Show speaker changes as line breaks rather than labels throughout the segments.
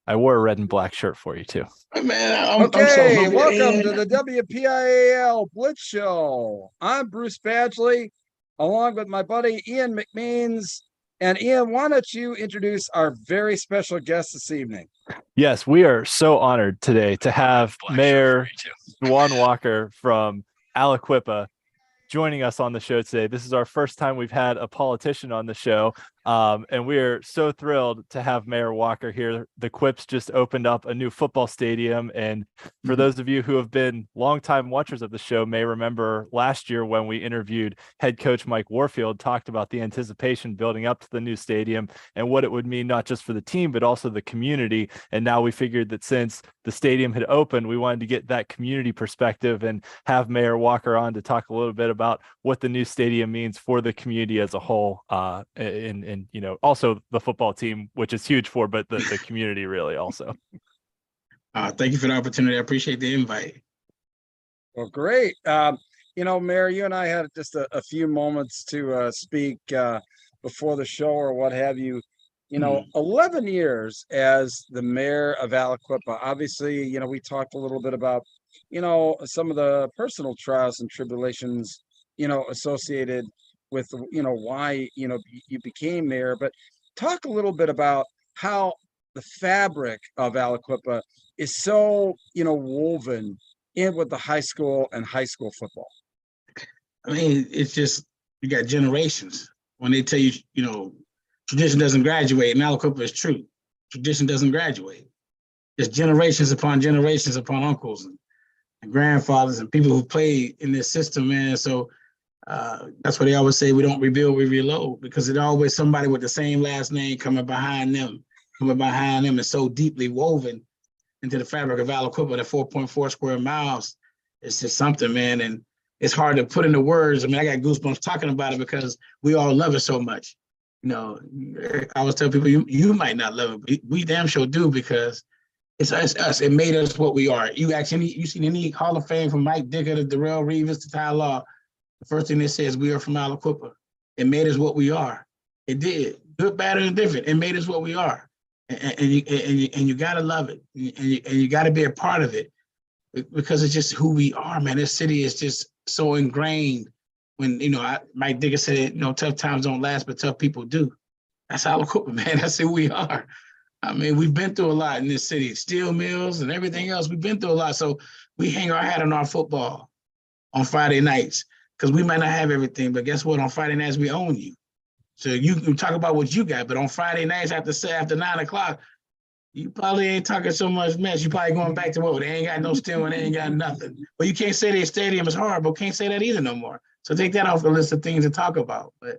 I wore a red and black shirt for you too.
Man, I'm so
Okay,
hungry.
welcome to the Wpial Blitz Show. I'm Bruce Badgley, along with my buddy Ian McMeans. And Ian, why don't you introduce our very special guest this evening?
Yes, we are so honored today to have Mayor Dewan Walker from Aliquippa joining us on the show today. This is our first time we've had a politician on the show, and we are so thrilled to have Mayor Walker here. The Quips just opened up a new football stadium, and for those of you who have been longtime watchers of the show may remember last year when we interviewed head coach Mike Warfield, talked about the anticipation building up to the new stadium and what it would mean not just for the team but also the community. And now we figured that since the stadium had opened, we wanted to get that community perspective and have Mayor Walker on to talk a little bit about what the new stadium means for the community as a whole, and also the football team, which is huge for, but the community really also.
Thank you for the opportunity. I appreciate the invite.
Well, great. Mayor, you and I had just a few moments to speak before the show or what have you. 11 years as the mayor of Aliquippa. Obviously, we talked a little bit about, some of the personal trials and tribulations, associated with, why, you became mayor. But talk a little bit about how the fabric of Aliquippa is so, woven in with the high school and high school football.
I mean, it's just, you got generations. When they tell you, tradition doesn't graduate, and Aliquippa is true. Tradition doesn't graduate. It's generations upon uncles and grandfathers and people who played in this system, man. So that's why they always say we don't rebuild, we reload, because there's always somebody with the same last name coming behind them and so deeply woven into the fabric of Aliquippa, the 4.4 square miles. It's just something, man. And it's hard to put into words. I mean, I got goosebumps talking about it because we all love it so much. I always tell people, you might not love it, but we damn sure do, because it's us. It made us what we are. You seen any Hall of Fame from Mike Dicker to Darrell Reeves to Ty Law, the first thing they say is we are from Aliquippa. It made us what we are. It did. Good, bad, and different. It made us what we are. And you gotta love it. And you gotta be a part of it, because it's just who we are, man. This city is just so ingrained. When, Mike Dicker said, tough times don't last, but tough people do. That's Aliquippa, man. That's who we are. I mean, we've been through a lot in this city, steel mills and everything else. We've been through a lot. So we hang our hat on our football on Friday nights, because we might not have everything, but guess what? On Friday nights, we own you. So you can talk about what you got, but on Friday nights after 9 o'clock, you probably ain't talking so much mess. You probably going back to what? They ain't got no steel and they ain't got nothing. But you can't say their stadium is horrible. Can't say that either no more. So take that off the list of things to talk about. But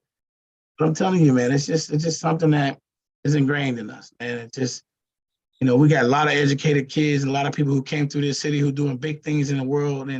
I'm telling you, man, it's just something that is ingrained in us. And it just, we got a lot of educated kids and a lot of people who came through this city who doing big things in the world,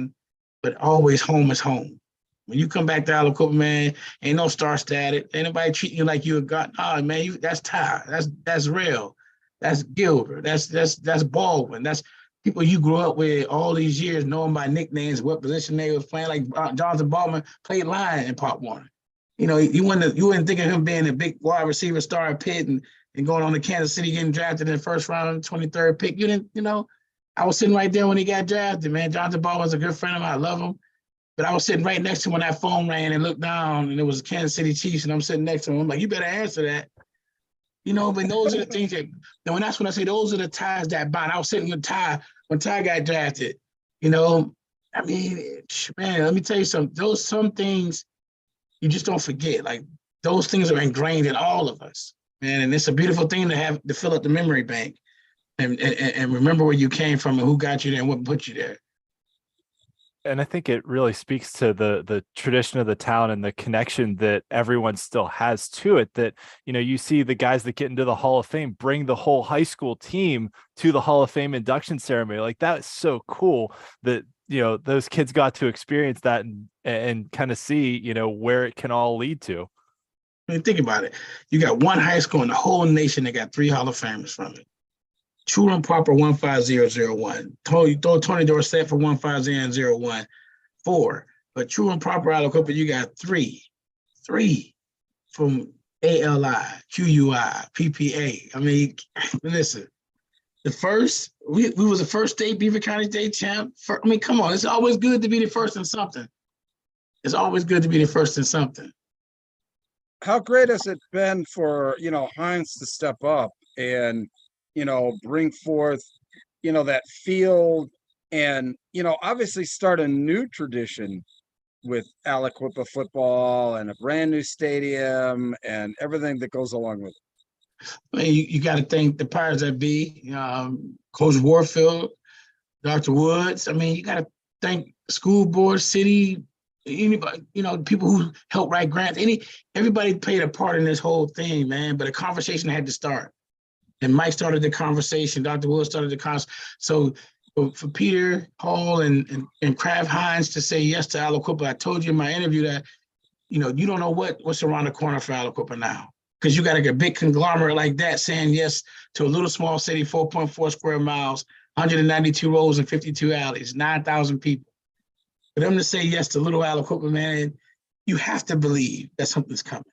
but always home is home. When you come back to Aliquippa, man, ain't no star status. Ain't nobody treating you like you a god. Oh, man, that's Ty. That's real. That's Gilbert. That's Baldwin. That's people you grew up with all these years, knowing by nicknames, what position they was playing. Like Jonathan Baldwin played line in Pop Warner. You wouldn't think of him being a big wide receiver star at Pitt and going on to Kansas City, getting drafted in the first round, 23rd pick. You didn't, I was sitting right there when he got drafted, man. Jonathan Baldwin's a good friend of mine. I love him. But I was sitting right next to him when that phone rang and looked down, and it was Kansas City Chiefs, and I'm sitting next to him. I'm like, you better answer that. But those are the things that, when I say those are the ties that bind. I was sitting with Ty when Ty got drafted. I mean, man, let me tell you something. Some things you just don't forget. Like, those things are ingrained in all of us, man. And it's a beautiful thing to have to fill up the memory bank and remember where you came from and who got you there and what put you there.
And I think it really speaks to the tradition of the town and the connection that everyone still has to it, that, you see the guys that get into the Hall of Fame bring the whole high school team to the Hall of Fame induction ceremony. Like, that is so cool that, those kids got to experience that and kind of see, where it can all lead to.
I mean, think about it. You got one high school in the whole nation that got 3 Hall of Famers from it. True and Proper 15001. Tony Dorsett for 15001. 4. But True and Proper Aliquippa, you got 3 from ALI, QUI, PPA. I mean, listen, The first, we was the first state Beaver County state champ. I mean, come on, it's always good to be the first in something. It's always good to be the first in something.
How great has it been for, Heinz to step up and, bring forth, that field and, obviously start a new tradition with Aliquippa football and a brand new stadium and everything that goes along with it?
I mean, you got to thank the powers that be, Coach Warfield, Dr. Woods. I mean, you got to thank school board, city, anybody, people who help write grants. Everybody played a part in this whole thing, man. But a conversation had to start, and Mike started the conversation. Dr. Woods started the conversation. So for Peter Hall and Kraft Heinz to say yes to Aliquippa, I told you in my interview that, you don't know what's around the corner for Aliquippa now. Because you got a big conglomerate like that saying yes to a little small city, 4.4 square miles, 192 roads and 52 alleys, 9,000 people. For them to say yes to little Aliquippa, man, you have to believe that something's coming.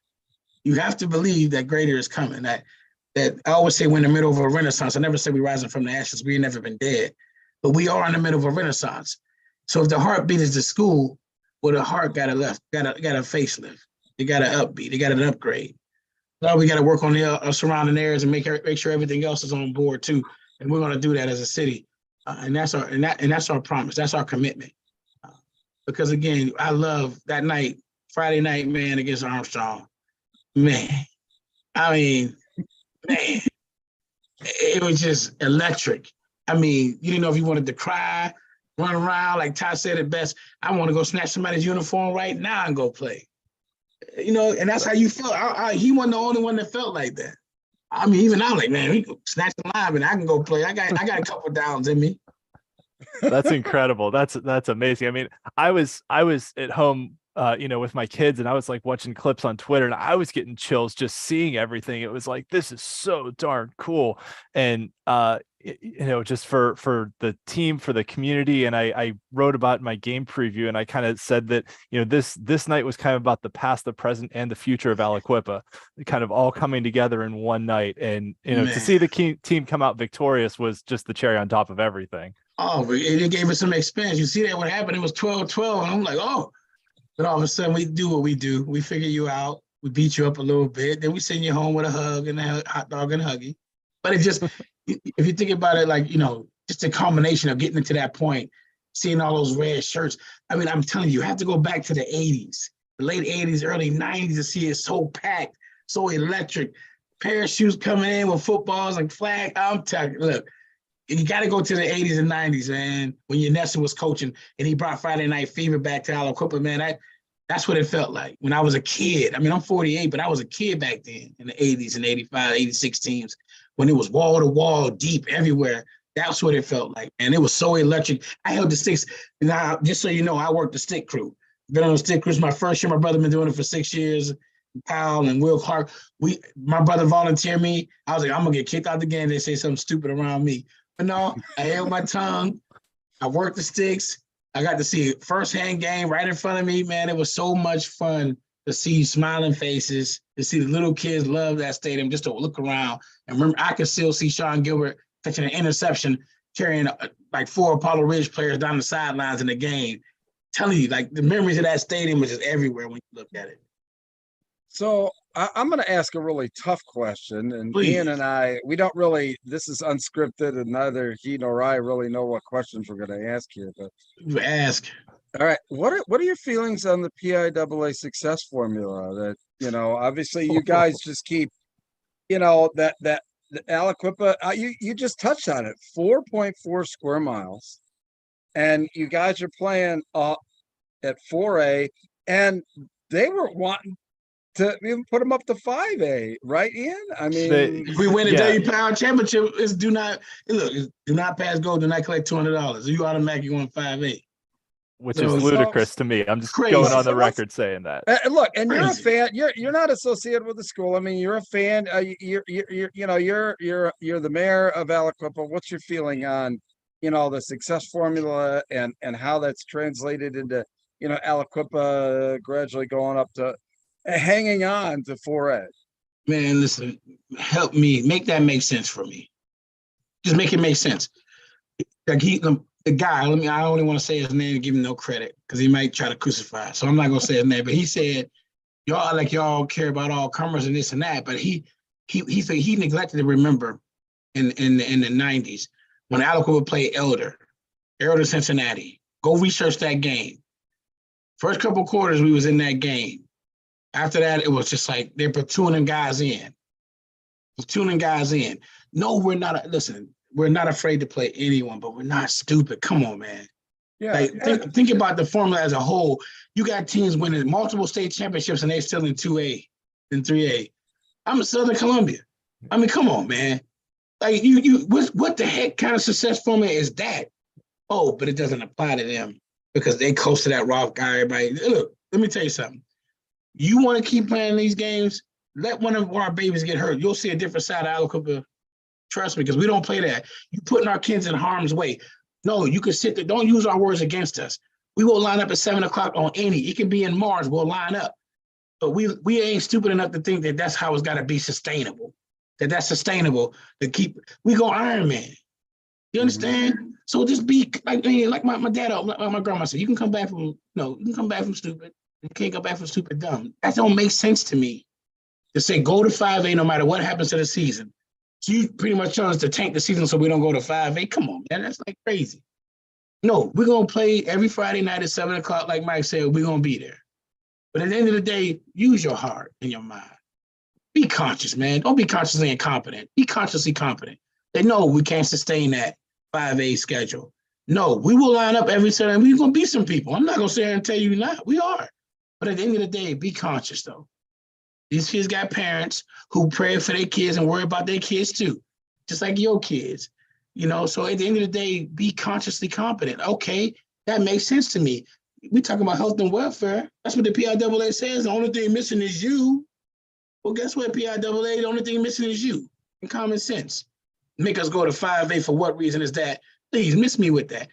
You have to believe that greater is coming. That I always say we're in the middle of a renaissance. I never say we're rising from the ashes. We've never been dead. But we are in the middle of a renaissance. So if the heartbeat is the school, well, the heart got a facelift. They got an upbeat. They got an upgrade. Now we got to work on the surrounding areas and make sure everything else is on board too. And we're going to do that as a city, and that's our promise. That's our commitment. Because again, I love that night, Friday night, man, against Armstrong. Man, I mean, man, it was just electric. I mean, you didn't know if you wanted to cry, run around, like Ty said it best. I want to go snatch somebody's uniform right now and go play. And that's how you felt. He wasn't the only one that felt like that. I mean, even I'm like, man, we can snatch the line and I can go play. I got a couple downs in me.
That's incredible. That's amazing. I mean, I was at home, with my kids, and I was like watching clips on Twitter, and I was getting chills just seeing everything. It was like, this is so darn cool. And, just for the team, for the community. And I wrote about my game preview, and I kind of said that, this night was kind of about the past, the present, and the future of Aliquippa, kind of all coming together in one night. And, to see the team come out victorious was just the cherry on top of everything.
Oh, it gave us some experience. You see that what happened? It was 12-12, and I'm like, oh. But all of a sudden, we do what we do. We figure you out. We beat you up a little bit. Then we send you home with a hug and a hot dog and huggy. But it just, if you think about it, like, just a combination of getting to that point, seeing all those red shirts. I mean, I'm telling you have to go back to the 80s, the late 80s, early 90s to see it so packed, so electric. Parachutes coming in with footballs and flag. I'm telling you, look. You got to go to the 80s and 90s, man, when Nesson was coaching and he brought Friday Night Fever back to Aliquippa, man. That's what it felt like when I was a kid. I mean, I'm 48, but I was a kid back then in the 80s and 85, 86 teams when it was wall to wall, deep everywhere. That's what it felt like, man. It was so electric. I held the sticks. Now, just so you know, I worked the stick crew. Been on the stick crew. My first year. My brother been doing it for 6 years. Powell and Will Clark. My brother volunteered me. I was like, I'm going to get kicked out the game. They say something stupid around me. But no, I held my tongue. I worked the sticks. I got to see a firsthand game right in front of me, man. It was so much fun to see smiling faces, to see the little kids love that stadium, just to look around. And remember, I could still see Sean Gilbert catching an interception, carrying like 4 Apollo Ridge players down the sidelines in the game. Telling you, like, the memories of that stadium was just everywhere when you look at it.
So I'm going to ask a really tough question, and
Please.
Ian and I, we don't really, this is unscripted, and neither he nor I really know what questions we're going to ask here. But
You ask.
All right, what are your feelings on the PIAA success formula? That obviously you guys just keep, that the Aliquippa, you just touched on it, 4.4 square miles, and you guys are playing up at 4A, and they were wanting to even put them up to 5A, right, Ian? I mean,
if we win the Wpial championship, it's do not pass go, do not collect $200. You automatically won 5A.
Which is ludicrous to me. I'm just going on the record saying that.
Look, and you're a fan. You're not associated with the school. I mean, you're a fan. You're the mayor of Aliquippa. What's your feeling on the success formula and how that's translated into Aliquippa gradually going up to hanging on to 4A?
Man, listen, help me make that make sense for me. Just make it make sense. Like the guy, I only want to say his name and give him no credit because he might try to crucify. So I'm not gonna say his name, but he said, y'all care about all comers and this and that, but he neglected to remember in the 90s when Aliquippa played Elder Cincinnati. Go research that game. First couple quarters we was in that game. After that, it was just like they're platooning guys in. No, we're not. Listen, we're not afraid to play anyone, but we're not stupid. Come on, man.
Yeah.
Like, think about the formula as a whole. You got teams winning multiple state championships and they're still in 2A and 3A. I'm in Southern Columbia. I mean, come on, man. Like what the heck kind of success formula is that? Oh, but it doesn't apply to them because they close to that rough guy. Everybody, look, let me tell you something. You want to keep playing these games? Let one of our babies get hurt. You'll see a different side of Aliquippa. Trust me, because we don't play that. You putting our kids in harm's way. No, you can sit there. Don't use our words against us. We will line up at 7 o'clock on any. It can be in Mars. We'll line up. But we ain't stupid enough to think that that's how it's got to be sustainable. That's sustainable to keep. We go Iron Man. You understand? Mm-hmm. So just be like my dad, like my grandma said. You can come back from stupid. You can't come back from stupid dumb. That don't make sense to me. To say go to 5A no matter what happens to the season. So you pretty much tell us to tank the season so we don't go to 5A. Come on, man. That's like crazy. No, we're going to play every Friday night at 7 o'clock, like Mike said. We're going to be there. But at the end of the day, use your heart and your mind. Be conscious, man. Don't be consciously incompetent. Be consciously competent. They know we can't sustain that 5A schedule. No, we will line up every Saturday. We're going to beat some people. I'm not going to sit here and tell you not. We are. But at the end of the day, be conscious, though. These kids got parents who pray for their kids and worry about their kids, too, just like your kids. So at the end of the day, be consciously competent. Okay, that makes sense to me. We talk about health and welfare. That's what the PIAA says. The only thing missing is you. Well, guess what, PIAA? The only thing missing is you. And common sense. Make us go to 5A for what reason is that? Please, miss me with that.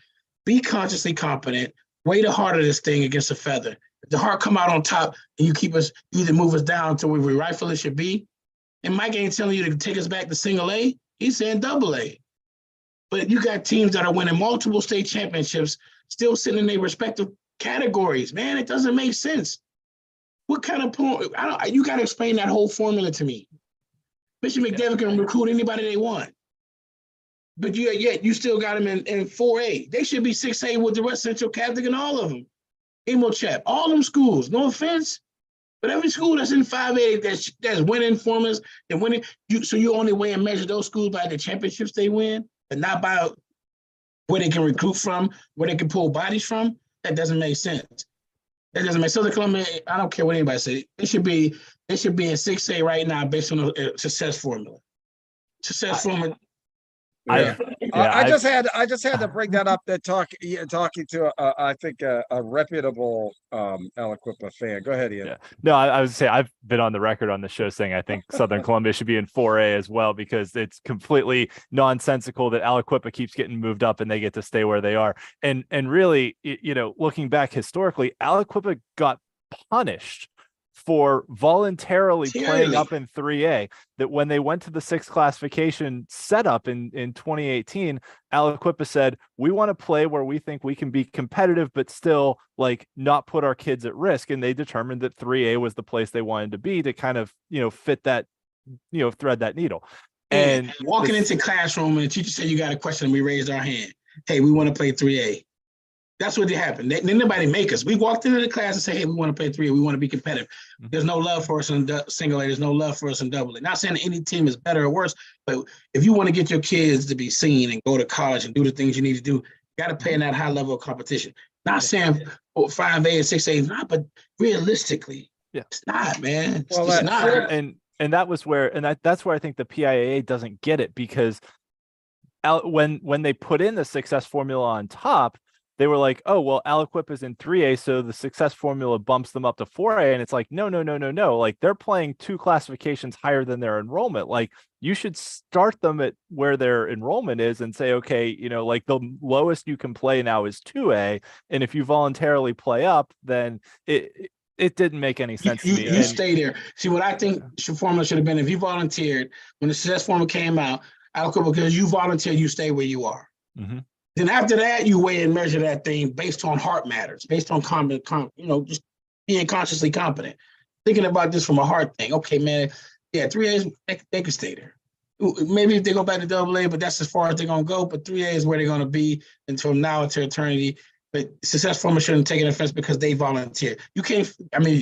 Be consciously competent. Weigh the heart of this thing against a feather. If the heart come out on top and you either move us down to where we rightfully should be, and Mike ain't telling you to take us back to single A, he's saying double A. But you got teams that are winning multiple state championships, still sitting in their respective categories. Man, it doesn't make sense. What kind of point? You got to explain that whole formula to me. Bishop McDevitt can recruit anybody they want. But yet you still got them in 4A. They should be 6A with the West Central Catholic and all of them. Emochap, all them schools, no offense, but every school that's in 5A that's winning formulas and winning, so you only weigh and measure those schools by the championships they win, and not by where they can recruit from, where they can pull bodies from. That doesn't make sense. That doesn't make sense. Southern Columbia, I don't care what anybody says. They should be in 6A right now based on a success formula.
Yeah. I just had to bring that up. That talking to I think a reputable Aliquippa fan. Go ahead, Ian.
Yeah. No, I would say I've been on the record on the show saying I think Southern Columbia should be in 4A as well because it's completely nonsensical that Aliquippa keeps getting moved up and they get to stay where they are. And really, looking back historically, Aliquippa got punished for voluntarily playing up in 3A, that when they went to the 6th classification setup in 2018, Aliquippa said, we want to play where we think we can be competitive, but still not put our kids at risk. And they determined that 3A was the place they wanted to be to kind of, fit that, thread that needle. And
walking into classroom and the teacher said, you got a question, and we raised our hand. Hey, we want to play 3A. That's what happened. Didn't nobody make us. We walked into the class and said, hey, we want to play 3A. We want to be competitive. Mm-hmm. There's no love for us in single A. There's no love for us in double A. Not saying that any team is better or worse, but if you want to get your kids to be seen and go to college and do the things you need to do, you got to play in that high level of competition. Not saying 5A and 6A is not, but realistically, it's not, man. It's not.
And that was where, that's where I think the PIAA doesn't get it, because when they put in the success formula on top, they were like, oh, well, Aliquippa is in 3A, so the success formula bumps them up to 4A. And it's like, no. They're playing 2 classifications higher than their enrollment. You should start them at where their enrollment is and say, okay, the lowest you can play now is 2A. And if you voluntarily play up, then it didn't make any sense to me.
You stay there. See, what I think the formula should have been, if you volunteered, when the success formula came out, Aliquippa, because you volunteer, you stay where you are.
Mm-hmm.
Then after that, you weigh and measure that thing based on heart matters, based on just being consciously competent. Thinking about this from a heart thing. Okay, man, yeah, 3A's, they can stay there. Maybe if they go back to AA, but that's as far as they're going to go. But 3A is where they're going to be until now, until eternity. But success formers shouldn't take an offense because they volunteer. You can't,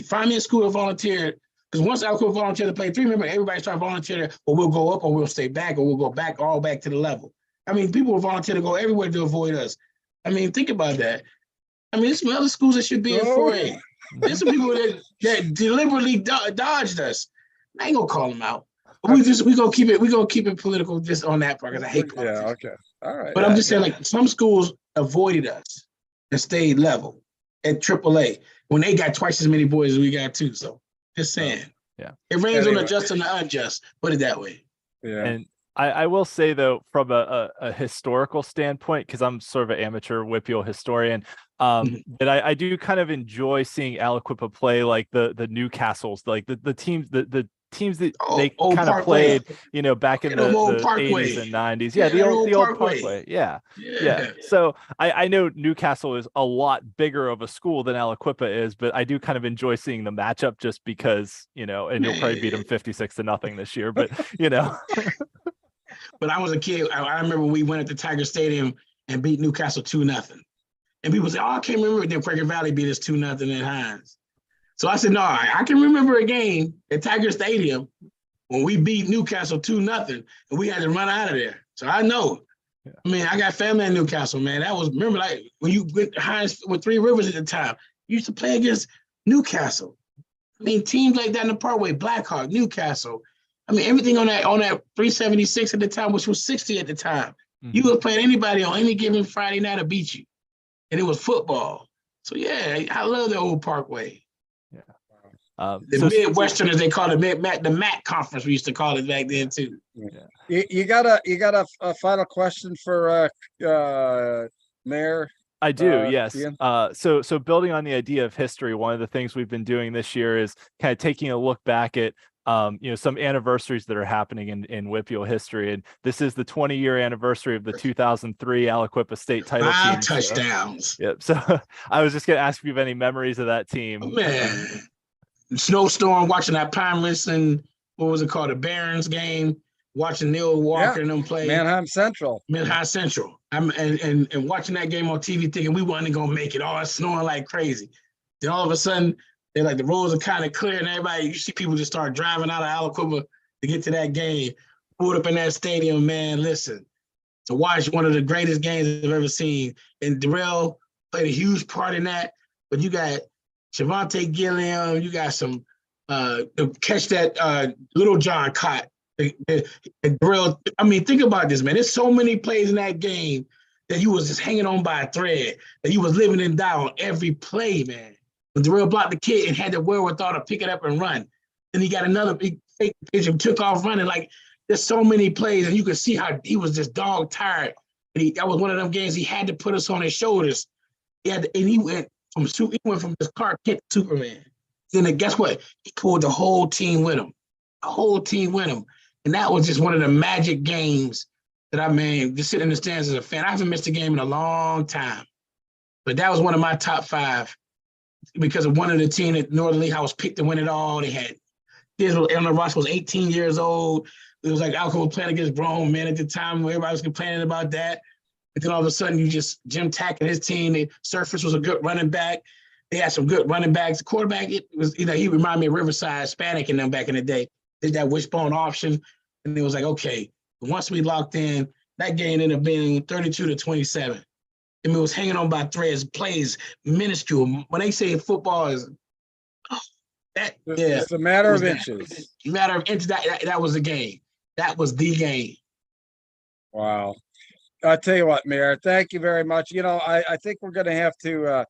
find me a school that volunteered. Because once Aliquippa volunteered to play 3, remember, everybody started volunteering, or we'll go up, or we'll stay back, or we'll go back, all back to the level. People will volunteer to go everywhere to avoid us. Think about that. There's some other schools that should be in 4A. There's some people that deliberately dodged us. I ain't gonna call them out. We gonna keep it political just on that part because I hate politics.
Yeah, okay. All right.
But I'm just saying, like, some schools avoided us and stayed level at AAA when they got twice as many boys as we got too. So just saying.
Yeah.
It rains on the just and the unjust. Put it that way.
Yeah.
And I will say, though, from a historical standpoint, because I'm sort of an amateur Wpial historian, that I do kind of enjoy seeing Aliquippa play like the Newcastles, like the teams the teams that they kind of played, back in the 80s and 90s. Yeah, the old Parkway. Yeah. So I know Newcastle is a lot bigger of a school than Aliquippa is, but I do kind of enjoy seeing the matchup just because, and you'll probably beat them 56-0 this year, but
When I was a kid, I remember we went at the Tiger Stadium and beat Newcastle 2-0. And people say, I can't remember. Then Quaker Valley beat us 2-0 at Hines. So I said, no, I can remember a game at Tiger Stadium when we beat Newcastle 2-0 and we had to run out of there. So I know. I got family in Newcastle, man. Remember, like, when you went Hines with Three Rivers at the time, you used to play against Newcastle. Teams like that in the Parkway, Blackhawk, Newcastle. Everything on that 376 at the time, which was 60 at the time. Mm-hmm. You were playing anybody on any given Friday night to beat you. And it was football. So, yeah, I love the old Parkway.
Yeah.
The Midwesterners, they call it the MAC conference, we used to call it back then, too.
Yeah. You got a final question for Mayor?
I do, yes. So building on the idea of history, one of the things we've been doing this year is kind of taking a look back at some anniversaries that are happening in Wpial history. And this is the 20-year anniversary of the 2003 Aliquippa state title
5
team.
touchdowns.
So I was just going to ask if you have any memories of that team.
Man, snowstorm, watching that Pirates and what was it called? The Barons game, watching Neil Walker and them play.
Manheim Central.
And watching that game on TV thinking we wasn't going to make it. Oh, it's snowing like crazy. Then all of a sudden, they're like, the roads are kind of clear and everybody, you see people just start driving out of Aliquippa to get to that game. Pulled up in that stadium, man, listen, to watch one of the greatest games I've ever seen. And Darrell played a huge part in that, but you got Javante Gilliam, you got some catch that Little John caught. Darrell, think about this, man. There's so many plays in that game that you was just hanging on by a thread, that you was living and die on every play, man. When Darrell blocked the kid and had the wherewithal to pick it up and run. Then he got another big fake pitch and took off running. Like, there's so many plays, and you could see how he was just dog tired. And that was one of them games he had to put us on his shoulders. He went from this Clark Kent to Superman. Then guess what? He pulled the whole team with him. The whole team with him. And that was just one of the magic games that just sitting in the stands as a fan. I haven't missed a game in a long time. But that was one of my top 5. Because of one of the team at Northern Lehigh was picked to win it all. They had Eleanor Ross was 18 years old. It was like Aliquippa playing against grown men at the time where everybody was complaining about that. But then all of a sudden, Jim Tack and his team, Surface was a good running back. They had some good running backs. The quarterback, he reminded me of Riverside, Hispanic and them back in the day. Did that wishbone option. And it was like, okay, once we locked in, that game ended up being 32-27. It was hanging on by threads, plays minuscule. When they say football is
it's a matter of inches.
Matter of inches. That was the game. That was the game.
Wow. I'll tell you what, Mayor, thank you very much. I think we're going to have to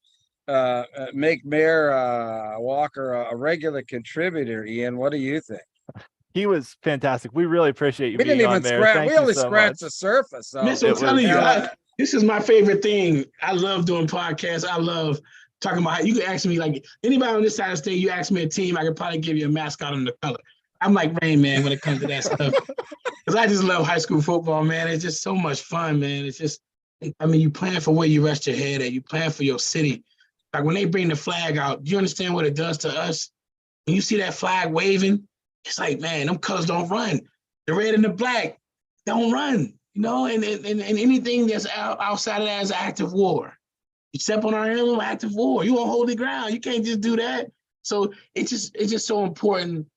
make Mayor Walker a regular contributor. Ian, what do you think?
He was fantastic. We really appreciate you being on, Mayor.
We only scratched the surface. So.
I'm telling you, this is my favorite thing. I love doing podcasts. I love talking about how you can ask me, like, anybody on this side of the state, you ask me a team, I could probably give you a mascot and the color. I'm like Rain Man when it comes to that stuff. Because I just love high school football, man. It's just so much fun, man. It's just, I mean, you plan for where you rest your head at. You plan for your city. Like when they bring the flag out, do you understand what it does to us? When you see that flag waving, it's like, man, them colors don't run. The red and the black don't run, you know, and anything that's outside of that is active war. You step on our emblem, active war. You on holy ground. You can't just do that. So it's just so important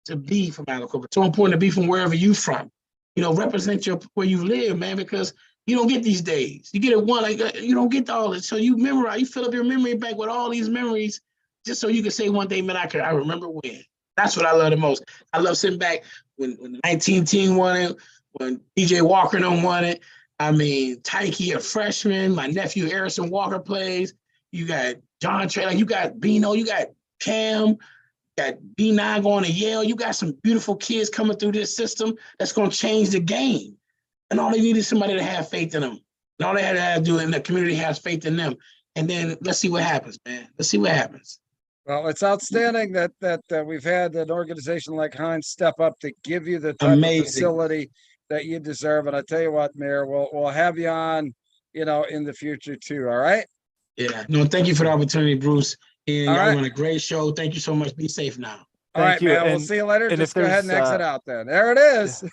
to be from Aliquippa. So important to be from wherever you from. You know, represent where you live, man, because you don't get these days. You get it one, like you don't get all this. So you memorize, you fill up your memory bank with all these memories, just so you can say one day, man, I remember when. That's what I love the most. I love sitting back when the 19 team won it, when DJ Walker done won it. I mean, Tyke, a freshman, my nephew Harrison Walker plays. You got John Trey, like you got Bino, you got Cam, got B9 going to Yale. You got some beautiful kids coming through this system that's going to change the game. And all they need is somebody to have faith in them. And all they had to do, and the community has faith in them. And then let's see what happens, man. Let's see what happens.
Well, it's outstanding that we've had an organization like Heinz step up to give you the type
Amazing
of facility that you deserve. And I tell you what, Mayor, we'll have you on, you know, in the future too. All right.
Yeah. No, thank you for the opportunity, Bruce. And
All
y'all
right.
run a great show. Thank you so much. Be safe now.
All right,
Thank you.
man. We'll
And-
see you later.
and
Just
if
go ahead and
there's,
exit out then. There it is.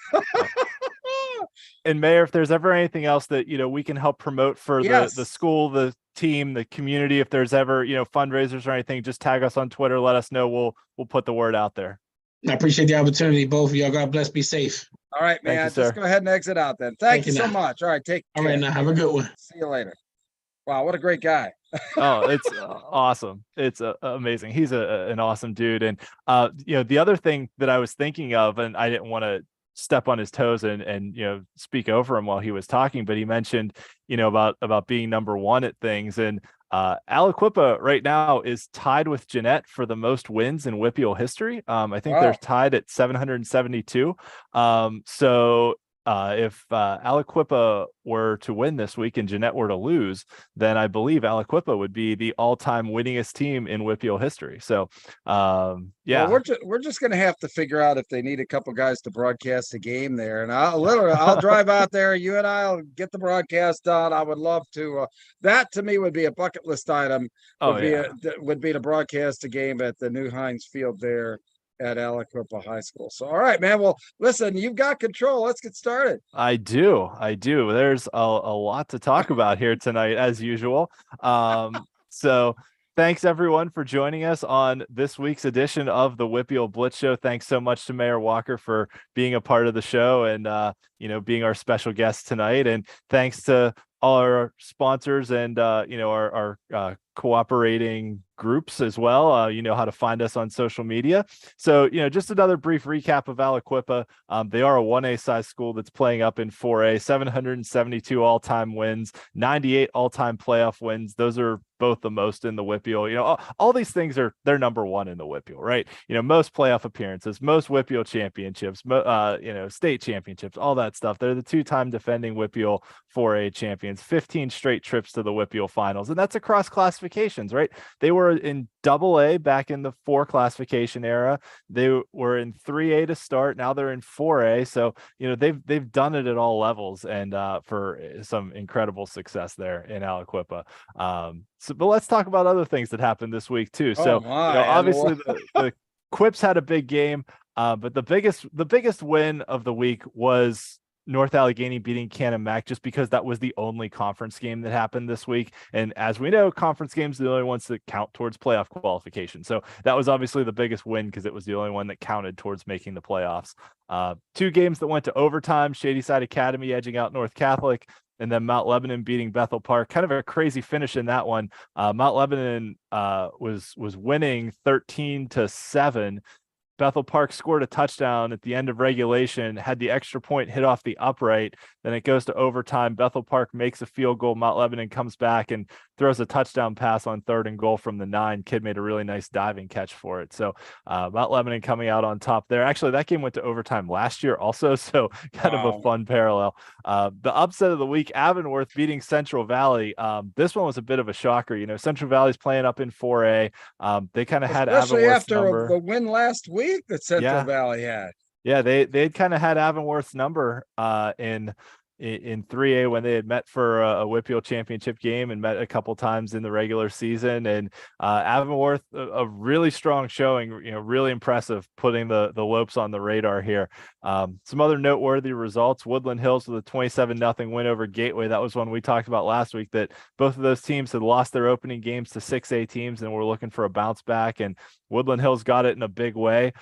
And Mayor, if there's ever anything else that, you know, we can help promote for
Yes.
the school, the team, the community, if there's ever, you know, fundraisers or anything, just tag us on Twitter. Let us know. We'll put the word out there.
I appreciate the opportunity, both of y'all. God bless. Be safe.
All right,
Thank you,
man.
sir.
Just go ahead and exit out then. Thank you so
now.
much. All right. Take
All
care.
right, now have a good one.
See you later. Wow, what a great guy.
Oh, it's awesome. It's amazing. He's an awesome dude. And, you know, the other thing that I was thinking of, and I didn't want to step on his toes and, you know, speak over him while he was talking, but he mentioned, you know, about being number one at things. And Aliquippa right now is tied with Jeanette for the most wins in Wpial history. I think they're tied at 772. So if Aliquippa were to win this week and Jeanette were to lose, then I believe Aliquippa would be the all-time winningest team in Wpial history. So, yeah,
well, we're just gonna have to figure out if they need a couple guys to broadcast a game there, and I'll drive out there. You and I'll get the broadcast done. I would love to. That to me would be a bucket list item. Would be to broadcast a game at the new Heinz Field there at Aliquippa High School. So, all right, man. Well, listen, you've got control. Let's get started.
I do. There's a lot to talk about here tonight, as usual. So thanks everyone for joining us on this week's edition of the Wpial Blitz Show. Thanks so much to Mayor Walker for being a part of the show and, you know, being our special guest tonight. And thanks to all our sponsors and, you know, our cooperating groups as well. You know how to find us on social media. So, you know, just another brief recap of Aliquippa. They are a 1A size school that's playing up in 4A, 772 all-time wins, 98 all-time playoff wins. Those are both the most in the Wpial. You know, all these things they're number one in the Wpial, right? You know, most playoff appearances, most Wpial championships, you know, state championships, all that stuff. They're the two-time defending Wpial 4A champions, 15 straight trips to the Wpial finals. And that's across classifications, right? They were in AA back in the 4 classification era. They were in 3A to start. Now they're in 4A. So, you know, they've done it at all levels and for some incredible success there in Aliquippa. But let's talk about other things that happened this week too. So, you know, obviously the Quips had a big game, but the biggest win of the week was North Allegheny beating Cannon Mac, just because that was the only conference game that happened this week. And as we know, conference games are the only ones that count towards playoff qualification. So that was obviously the biggest win because it was the only one that counted towards making the playoffs. 2 games that went to overtime, Shadyside Academy edging out North Catholic, and then Mount Lebanon beating Bethel Park. Kind of a crazy finish in that one. Mount Lebanon was winning 13-7. Bethel Park scored a touchdown at the end of regulation, had the extra point hit off the upright. Then it goes to overtime. Bethel Park makes a field goal. Mount Lebanon comes back and throws a touchdown pass on 3rd and goal from the 9. Kid made a really nice diving catch for it. So Mount Lebanon coming out on top there. Actually, that game went to overtime last year also, so kind of a fun parallel. The upset of the week, Avonworth beating Central Valley. This one was a bit of a shocker. You know, Central Valley's playing up in 4A. They kind of had
especially
Avonworth's
after
number.
the win last week that Central Valley had.
Yeah, they'd kind of had Avonworth's number in 3A when they had met for a Wpial championship game and met a couple times in the regular season. And Avonworth, a really strong showing, really impressive, putting the Lopes on the radar here. Some other noteworthy results: Woodland Hills with a 27-0 win over Gateway. That was one we talked about last week, that both of those teams had lost their opening games to 6A teams and were looking for a bounce back. And Woodland Hills got it in a big way.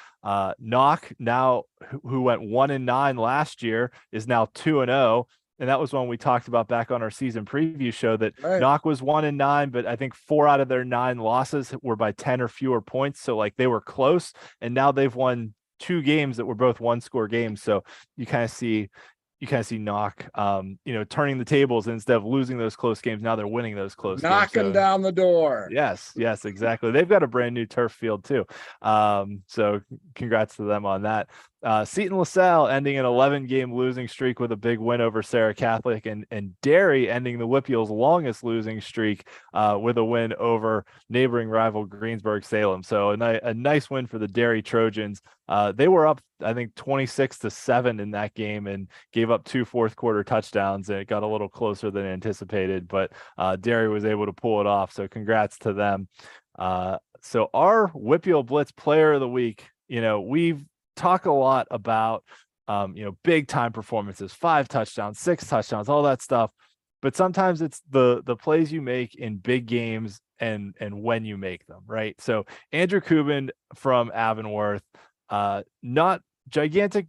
Knock, now who went 1-9 last year, is now 2-0. And that was one we talked about back on our season preview show, that Knock was 1-9, but I think 4 out of their 9 losses were by 10 or fewer points. So like they were close, and now they've won 2 games that were both 1-score games. So you kind of see Knock, turning the tables. Instead of losing those close games, now they're winning those close games.
Knocking down the door.
Yes, exactly. They've got a brand new turf field too. So congrats to them on that. Seton LaSalle ending an 11-game losing streak with a big win over Sarah Catholic, and Derry ending the Wpial's longest losing streak with a win over neighboring rival Greensburg-Salem. So a nice win for the Derry Trojans. They were up, I think, 26-7 in that game and gave up 2 fourth-quarter touchdowns, and it got a little closer than anticipated, but Derry was able to pull it off. So congrats to them. So our Wpial Blitz Player of the Week, we've talk a lot about big time performances, 5 touchdowns, 6 touchdowns, all that stuff, but sometimes it's the plays you make in big games and when you make them, right? So Andrew Kubin from Avonworth, not gigantic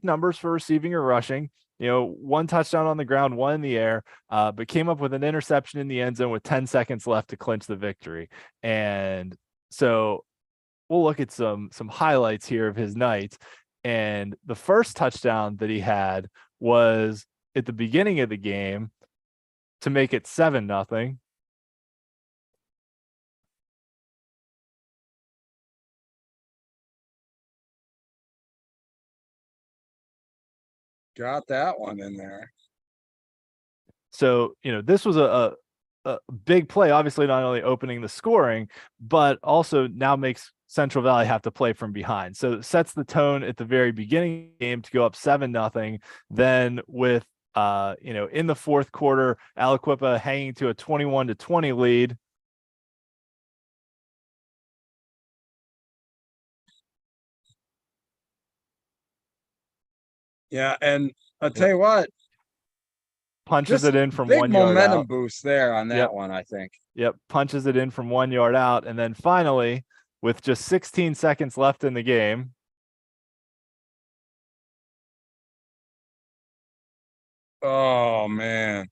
numbers for receiving or rushing, 1 touchdown on the ground, 1 in the air, but came up with an interception in the end zone with 10 seconds left to clinch the victory. And so we'll look at some highlights here of his night. And the first touchdown that he had was at the beginning of the game to make it 7-0.
Got that one in there.
So, this was a big play, obviously not only opening the scoring, but also now makes Central Valley have to play from behind. So it sets the tone at the very beginning of the game to go up 7-0. Then with, in the fourth quarter, Aliquippa hanging to a 21-20 lead.
Yeah, and I'll tell you what,
punches it in from
big
1 yard
momentum
out.
boost there on that one, I think.
Yep, punches it in from 1 yard out, and then finally, with just 16 seconds left in the game,
oh man,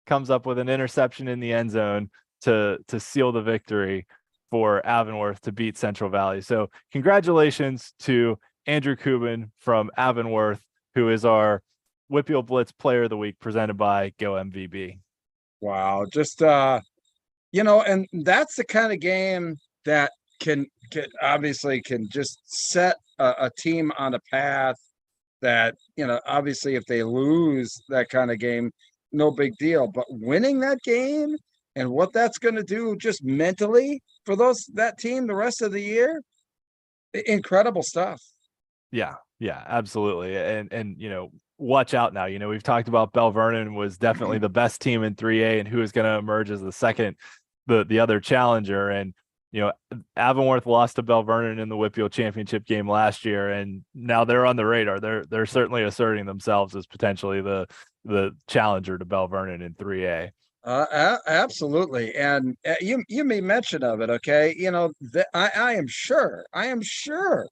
comes up with an interception in the end zone to seal the victory for Avonworth to beat Central Valley. So congratulations to Andrew Kubin from Avonworth, who is our Wpial Blitz Player of the Week, presented by Go MVB.
Wow, just and that's the kind of game that can obviously can just set a team on a path that, obviously if they lose that kind of game, no big deal, but winning that game and what that's going to do just mentally for that team the rest of the year, incredible stuff.
Yeah, absolutely. And watch out now. We've talked about Bell Vernon was definitely the best team in 3A and who is going to emerge as the other challenger. And Avonworth lost to Bell Vernon in the Wpial championship game last year, and now they're on the radar. They're certainly asserting themselves as potentially the challenger to Bell Vernon in 3A.
Absolutely. And you made mention of it. Okay. I am sure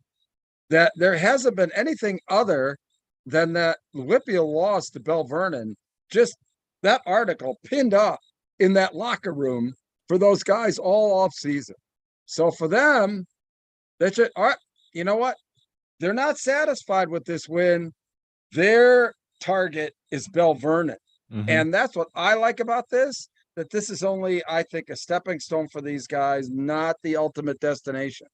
that there hasn't been anything other than that Wpial loss to Bell Vernon, just that article pinned up in that locker room for those guys all off season. So for them, that's it. All right, you know what? They're not satisfied with this win. Their target is Bell Vernon. Mm-hmm. And that's what I like about this, that this is only, I think, a stepping stone for these guys, not the ultimate destination.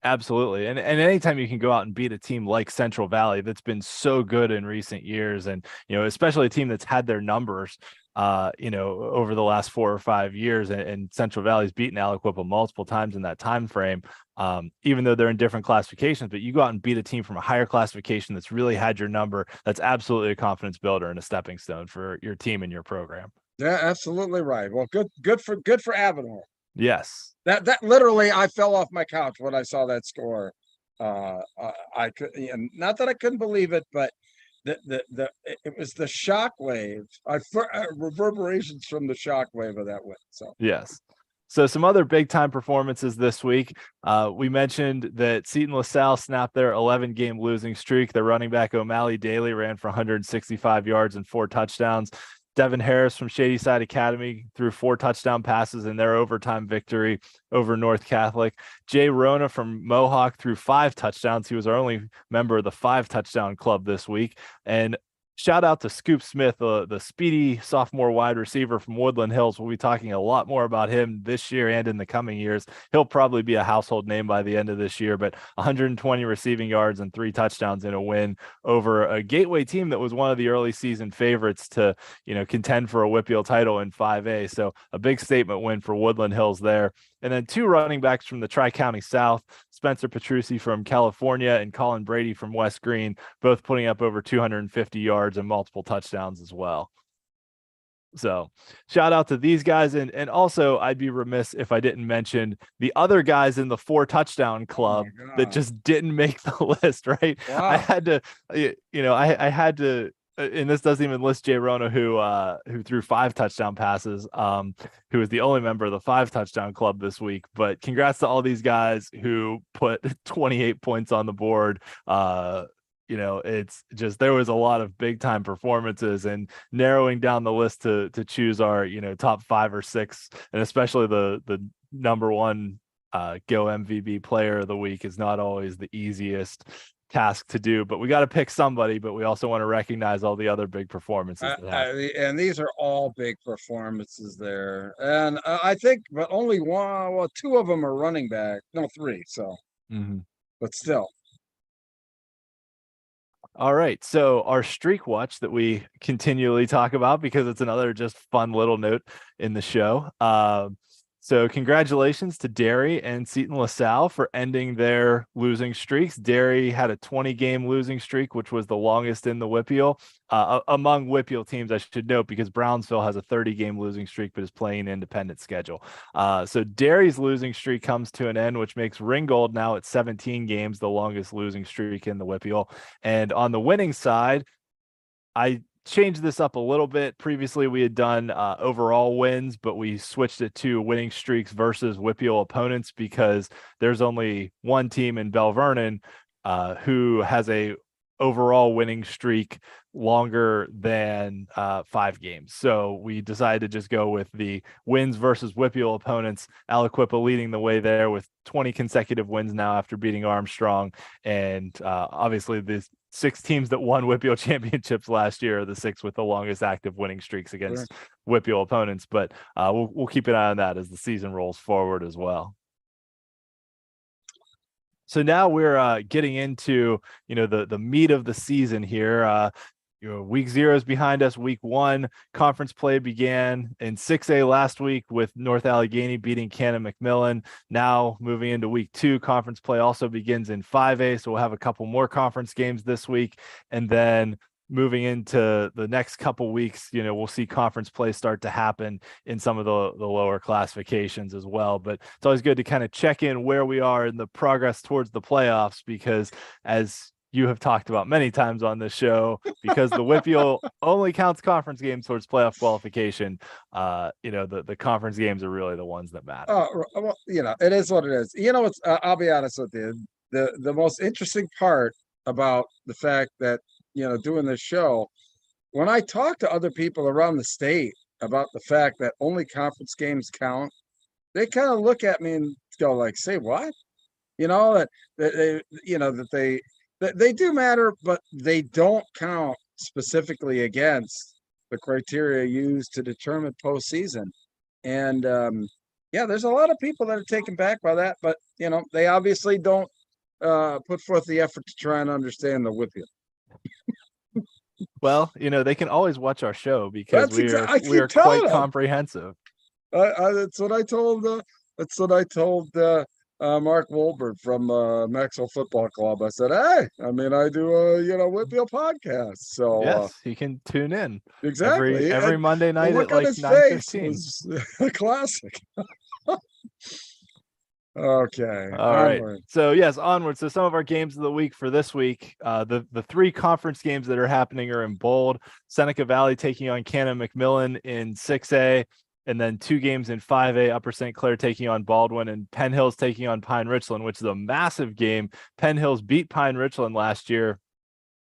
Absolutely. And anytime you can go out and beat a team like Central Valley that's been so good in recent years, and especially a team that's had their numbers over the last 4 or 5 years, and Central Valley's beaten Aliquippa multiple times in that time frame, even though they're in different classifications. But you go out and beat a team from a higher classification that's really had your number. That's absolutely a confidence builder and a stepping stone for your team and your program.
Yeah, absolutely right. Well, good for Avenel.
Yes.
That literally, I fell off my couch when I saw that score. I could, and not that I couldn't believe it, but it was the shockwave, reverberations from the shockwave of that win. So
yes. So some other big time performances this week. We mentioned that Seton LaSalle snapped their 11-game losing streak. Their running back O'Malley Daly ran for 165 yards and 4 touchdowns. Devin Harris from Shadyside Academy threw 4 touchdown passes in their overtime victory over North Catholic. Jay Rona from Mohawk threw 5 touchdowns. He was our only member of the 5 touchdown club this week. And shout out to Scoop Smith, the speedy sophomore wide receiver from Woodland Hills. We'll be talking a lot more about him this year and in the coming years. He'll probably be a household name by the end of this year, but 120 receiving yards and 3 touchdowns in a win over a Gateway team that was one of the early season favorites to, contend for a Wpial title in 5A. So a big statement win for Woodland Hills there. And then 2 running backs from the Tri-County South, Spencer Petrucci from California and Colin Brady from West Green, both putting up over 250 yards and multiple touchdowns as well. So shout out to these guys. And also, I'd be remiss if I didn't mention the other guys in the 4 touchdown club that just didn't make the list, right?
Wow.
I had to, I had to, and this doesn't even list Jay Rona, who threw 5 touchdown passes, who was the only member of the 5 touchdown club this week. But congrats to all these guys who put 28 points on the board. It's just, there was a lot of big time performances, and narrowing down the list to choose our, top 5 or 6, and especially the number 1 Go MVB player of the week is not always the easiest task to do, but we got to pick somebody. But we also want to recognize all the other big performances
and these are all big performances there, and I think but only 2 of them are running back, no 3, so but still.
All right, so our streak watch that we continually talk about, because it's another just fun little note in the show. So congratulations to Derry and Seton LaSalle for ending their losing streaks. Derry had a 20-game losing streak, which was the longest in the Wpial. Among Wpial teams, I should note, because Brownsville has a 30-game losing streak but is playing an independent schedule. So Derry's losing streak comes to an end, which makes Ringgold now at 17 games, the longest losing streak in the Wpial. And on the winning side, I changed this up a little bit. Previously, we had done overall wins, but we switched it to winning streaks versus Wpial opponents, because there's only one team in Bell Vernon who has a overall winning streak longer than 5 games. So we decided to just go with the wins versus Wpial opponents. Aliquippa leading the way there with 20 consecutive wins now after beating Armstrong. And obviously the 6 teams that won Wpial championships last year are the 6 with the longest active winning streaks against Wpial opponents. But we'll keep an eye on that as the season rolls forward as well. So now we're getting into, the meat of the season here. Week 0 is behind us. Week 1 conference play began in 6A last week with North Allegheny beating Cannon McMillan. Now moving into week 2, conference play also begins in 5A. So we'll have a couple more conference games this week, and then moving into the next couple weeks, we'll see conference play start to happen in some of the lower classifications as well. But it's always good to kind of check in where we are in the progress towards the playoffs, because as you have talked about many times on this show, because the Wpial only counts conference games towards playoff qualification, the conference games are really the ones that matter.
Oh, well, it is what it is. It's I'll be honest with you. The most interesting part about the fact that, doing this show, when I talk to other people around the state about the fact that only conference games count, they kind of look at me and go like, say what? That they do matter, but they don't count specifically against the criteria used to determine postseason. And Yeah, there's a lot of people that are taken back by that, but they obviously don't put forth the effort to try and understand the Wpial.
Well, they can always watch our show because
I
we are
keep
quite
telling them.
comprehensive.
That's what I told. Mark Wolbert from Maxwell Football Club. I said, hey, I do a Wpial podcast. So
Yes, he can tune in
exactly
every Monday night
the
at
look on
like
his
9:15.
face was a classic. Okay.
All right.
Onward.
So yes, onward. So some of our games of the week for this week, the three conference games that are happening are in bold. Seneca Valley taking on Cannon McMillan in 6A, and then two games in 5A, Upper St. Clair taking on Baldwin, and Penn Hills taking on Pine Richland, which is a massive game. Penn Hills beat Pine Richland last year,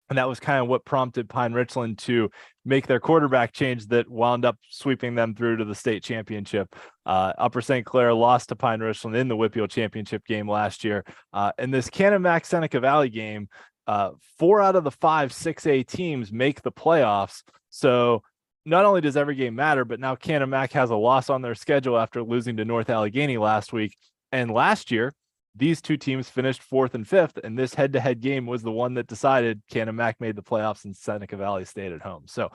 and that was kind of what prompted Pine Richland to make their quarterback change that wound up sweeping them through to the state championship. Upper St. Clair lost to Pine Richland in the Wpial championship game last year. And this Canon Seneca Valley game, 4 out of the 5 6A teams make the playoffs. So not only does every game matter, but now Canon has a loss on their schedule after losing to North Allegheny last week. And last year, these two teams finished 4th and 5th, and this head-to-head game was the one that decided Cannon made the playoffs and Seneca Valley stayed at home. So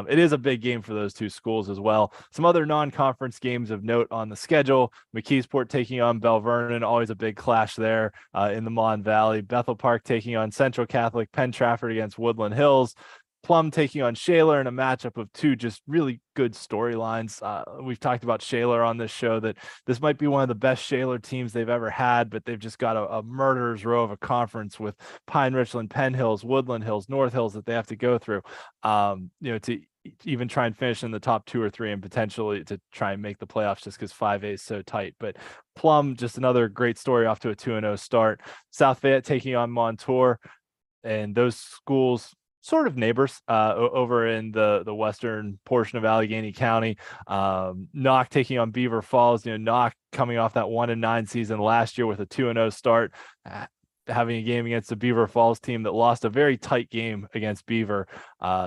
it is a big game for those two schools as well. Some other non-conference games of note on the schedule: McKeesport taking on Bell Vernon, always a big clash there in the Mon Valley. Bethel Park taking on Central Catholic. Penn Trafford against Woodland Hills. Plum taking on Shaler in a matchup of two just really good storylines. We've talked about Shaler on this show, that this might be one of the best Shaler teams they've ever had, but they've just got a murderer's row of a conference with Pine Richland, Penn Hills, Woodland Hills, North Hills that they have to go through, to even try and finish in the top 2 or 3 and potentially to try and make the playoffs, just because 5A is so tight. But Plum, just another great story, off to a 2-0 start. South Fayette taking on Montour, and those schools sort of neighbors over in the western portion of Allegheny County. Knock taking on Beaver Falls. Knock coming off that 1-9 season last year with a 2-0 start, having a game against the Beaver Falls team that lost a very tight game against Beaver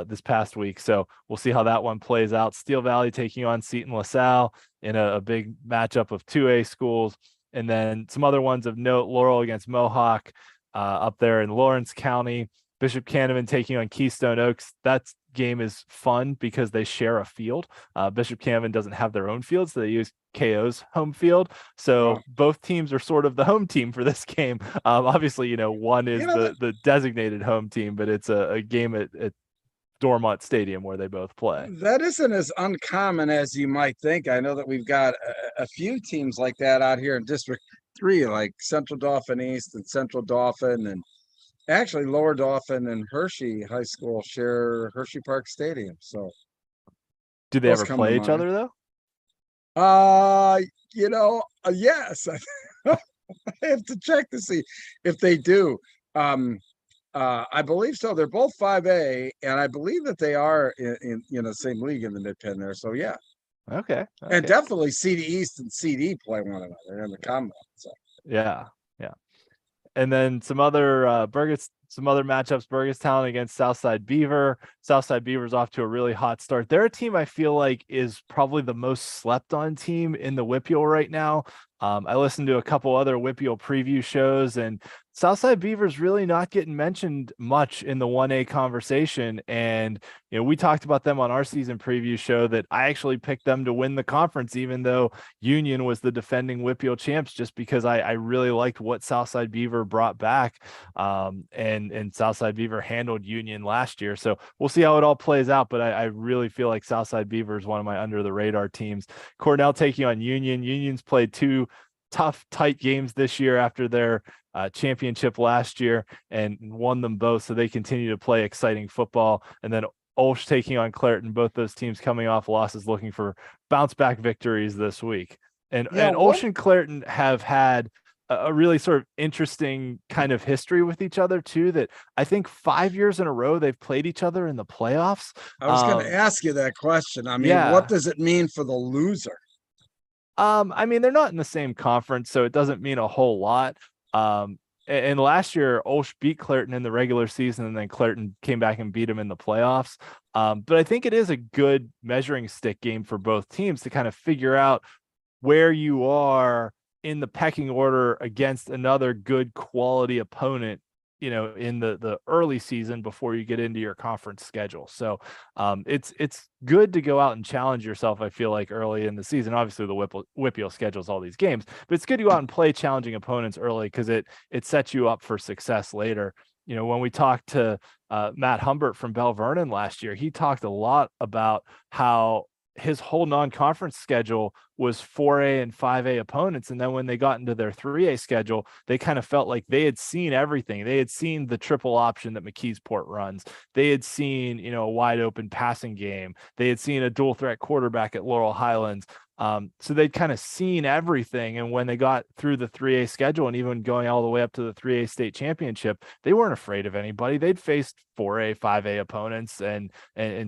this past week. So we'll see how that one plays out. Steel Valley taking on Seton LaSalle in a big matchup of 2A schools. And then some other ones of note: Laurel against Mohawk up there in Lawrence County. Bishop Canevin taking on Keystone Oaks. That game is fun because they share a field. Bishop Canevin doesn't have their own field, so they use KO's home field. So both teams are sort of the home team for this game. Obviously, one is the designated home team, but it's a game at Dormont Stadium where they both play.
That isn't as uncommon as you might think. I know that we've got a few teams like that out here in District 3, like Central Dauphin East and Central Dauphin, and actually Lower Dauphin and Hershey High School share Hershey Park Stadium. So
do they ever play each other though?
Yes. I have to check to see if they do. I believe so. They're both 5A, and I believe that they are in the same league in the Mid-Penn there. So yeah.
Okay.
And definitely CD East and CD play one another in the Commonwealth. So
yeah. And then some other matchups: Burgettstown against Southside Beaver. Southside Beaver's off to a really hot start. They're a team I feel like is probably the most slept on team in the Wpial right now. I listened to a couple other Wpial preview shows, and Southside Beaver's really not getting mentioned much in the 1A conversation. And, we talked about them on our season preview show that I actually picked them to win the conference, even though Union was the defending Wpial champs, just because I really liked what Southside Beaver brought back. And Southside Beaver handled Union last year. So we'll see how it all plays out. But I really feel like Southside Beaver is one of my under the radar teams. Cornell taking on Union. Union's played 2 tough, tight games this year after their championship last year and won them both. So they continue to play exciting football. And then Olsh taking on Clareton, both those teams coming off losses, looking for bounce back victories this week. And Olsh and Clareton have had a really sort of interesting kind of history with each other too, that I think 5 years in a row they've played each other in the playoffs.
I was going to ask you that question. What does it mean for the loser?
They're not in the same conference, so it doesn't mean a whole lot. And last year, Olsh beat Clareton in the regular season, and then Clareton came back and beat him in the playoffs. But I think it is a good measuring stick game for both teams to kind of figure out where you are in the pecking order against another good quality opponent, in the early season before you get into your conference schedule. So it's good to go out and challenge yourself, I feel like, early in the season. Obviously the Wpial schedules all these games, but it's good to go out and play challenging opponents early because it sets you up for success later. When we talked to Matt Humbert from Bell Vernon last year, he talked a lot about how his whole non-conference schedule was 4A and 5A opponents. And then when they got into their 3A schedule, they kind of felt like they had seen everything. They had seen the triple option that McKeesport runs. They had seen, a wide open passing game. They had seen a dual threat quarterback at Laurel Highlands. So they'd kind of seen everything. And when they got through the 3A schedule and even going all the way up to the 3A state championship, they weren't afraid of anybody. They'd faced 4A, 5A opponents and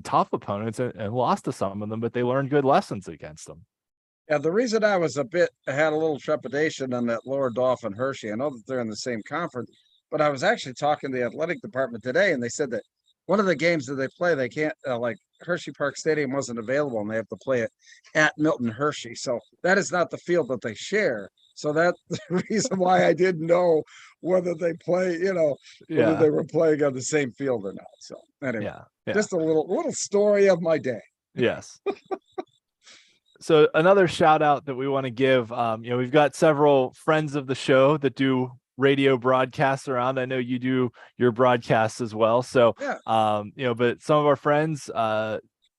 tough opponents and lost to some of them, but they learned good lessons against them.
Yeah, the reason I had a little trepidation on that Lower Dauphin Hershey, I know that they're in the same conference, but I was actually talking to the athletic department today, and they said that one of the games that they play, they can't, like Hershey Park Stadium wasn't available, and they have to play it at Milton Hershey. So that is not the field that they share. So that's the reason why I didn't know whether they play, whether they were playing on the same field or not. So anyway, just a little story of my day.
Yes. So another shout out that we want to give, we've got several friends of the show that do radio broadcasts around. I know you do your broadcasts as well. So, but some of our friends,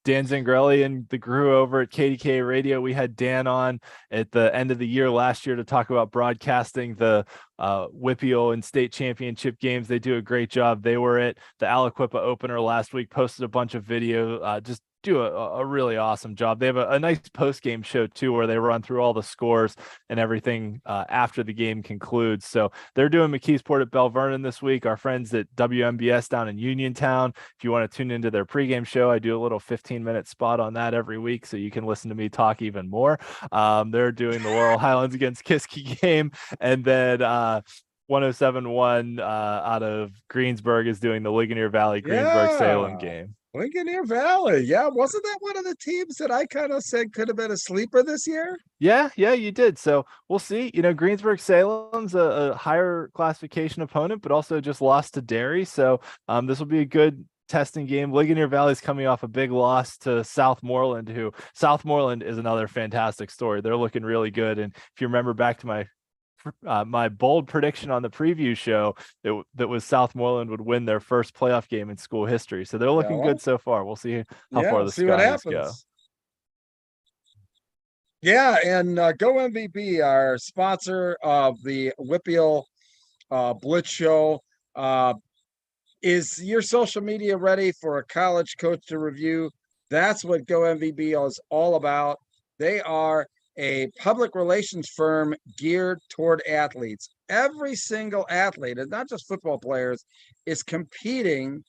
Dan Zangrelli and the crew over at KDK Radio, we had Dan on at the end of the year last year to talk about broadcasting the Wpial and state championship games. They do a great job. They were at the Aliquippa opener last week, posted a bunch of video, just do a really awesome job. They have a nice post-game show too, where they run through all the scores and everything after the game concludes. So they're doing McKeesport at Bell Vernon this week. Our friends at WMBS down in Uniontown, if you want to tune into their pregame show, I do a little 15-minute spot on that every week, so you can listen to me talk even more. They're doing the Laurel Highlands against Kiski game, and then 107.1 out of Greensburg is doing the Ligonier Valley Greensburg-Salem game.
Ligonier Valley. Yeah. Wasn't that one of the teams that I kind of said could have been a sleeper this year?
Yeah, you did. So we'll see. Greensburg-Salem's a higher classification opponent, but also just lost to Derry. So this will be a good testing game. Ligonier Valley's coming off a big loss to Southmoreland, who Southmoreland is another fantastic story. They're looking really good. And if you remember back to my bold prediction on the preview show, that was Southmoreland would win their first playoff game in school history. So they're looking good so far. We'll see how far the Scotties go.
Yeah, and Go MVP, our sponsor of the Wpial Blitz show. Is your social media ready for a college coach to review? That's what Go MVP is all about. They are a public relations firm geared toward athletes. Every single athlete, and not just football players, is competing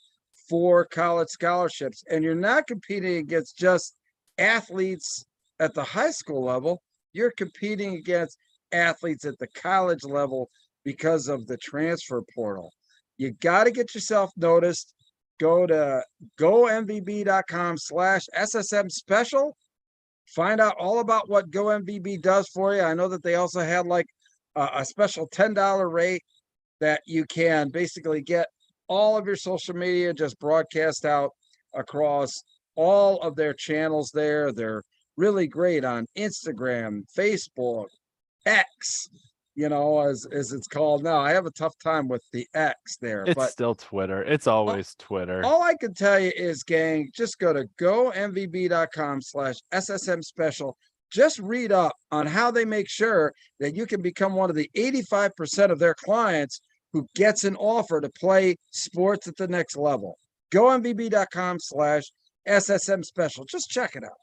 for college scholarships. And you're not competing against just athletes at the high school level. You're competing against athletes at the college level because of the transfer portal. You got to get yourself noticed. Go to gomvb.com/SSM special. Find out all about what GoMVB does for you. I know that they also had like a special $10 rate that you can basically get all of your social media just broadcast out across all of their channels there. They're really great on Instagram, Facebook, X, as it's called now. I have a tough time with the X there.
It's still Twitter. It's always Twitter.
All I can tell you is, gang, just go to gomvb.com/SSM special. Just read up on how they make sure that you can become one of the 85% of their clients who gets an offer to play sports at the next level. gomvb.com/SSM special. Just check it out.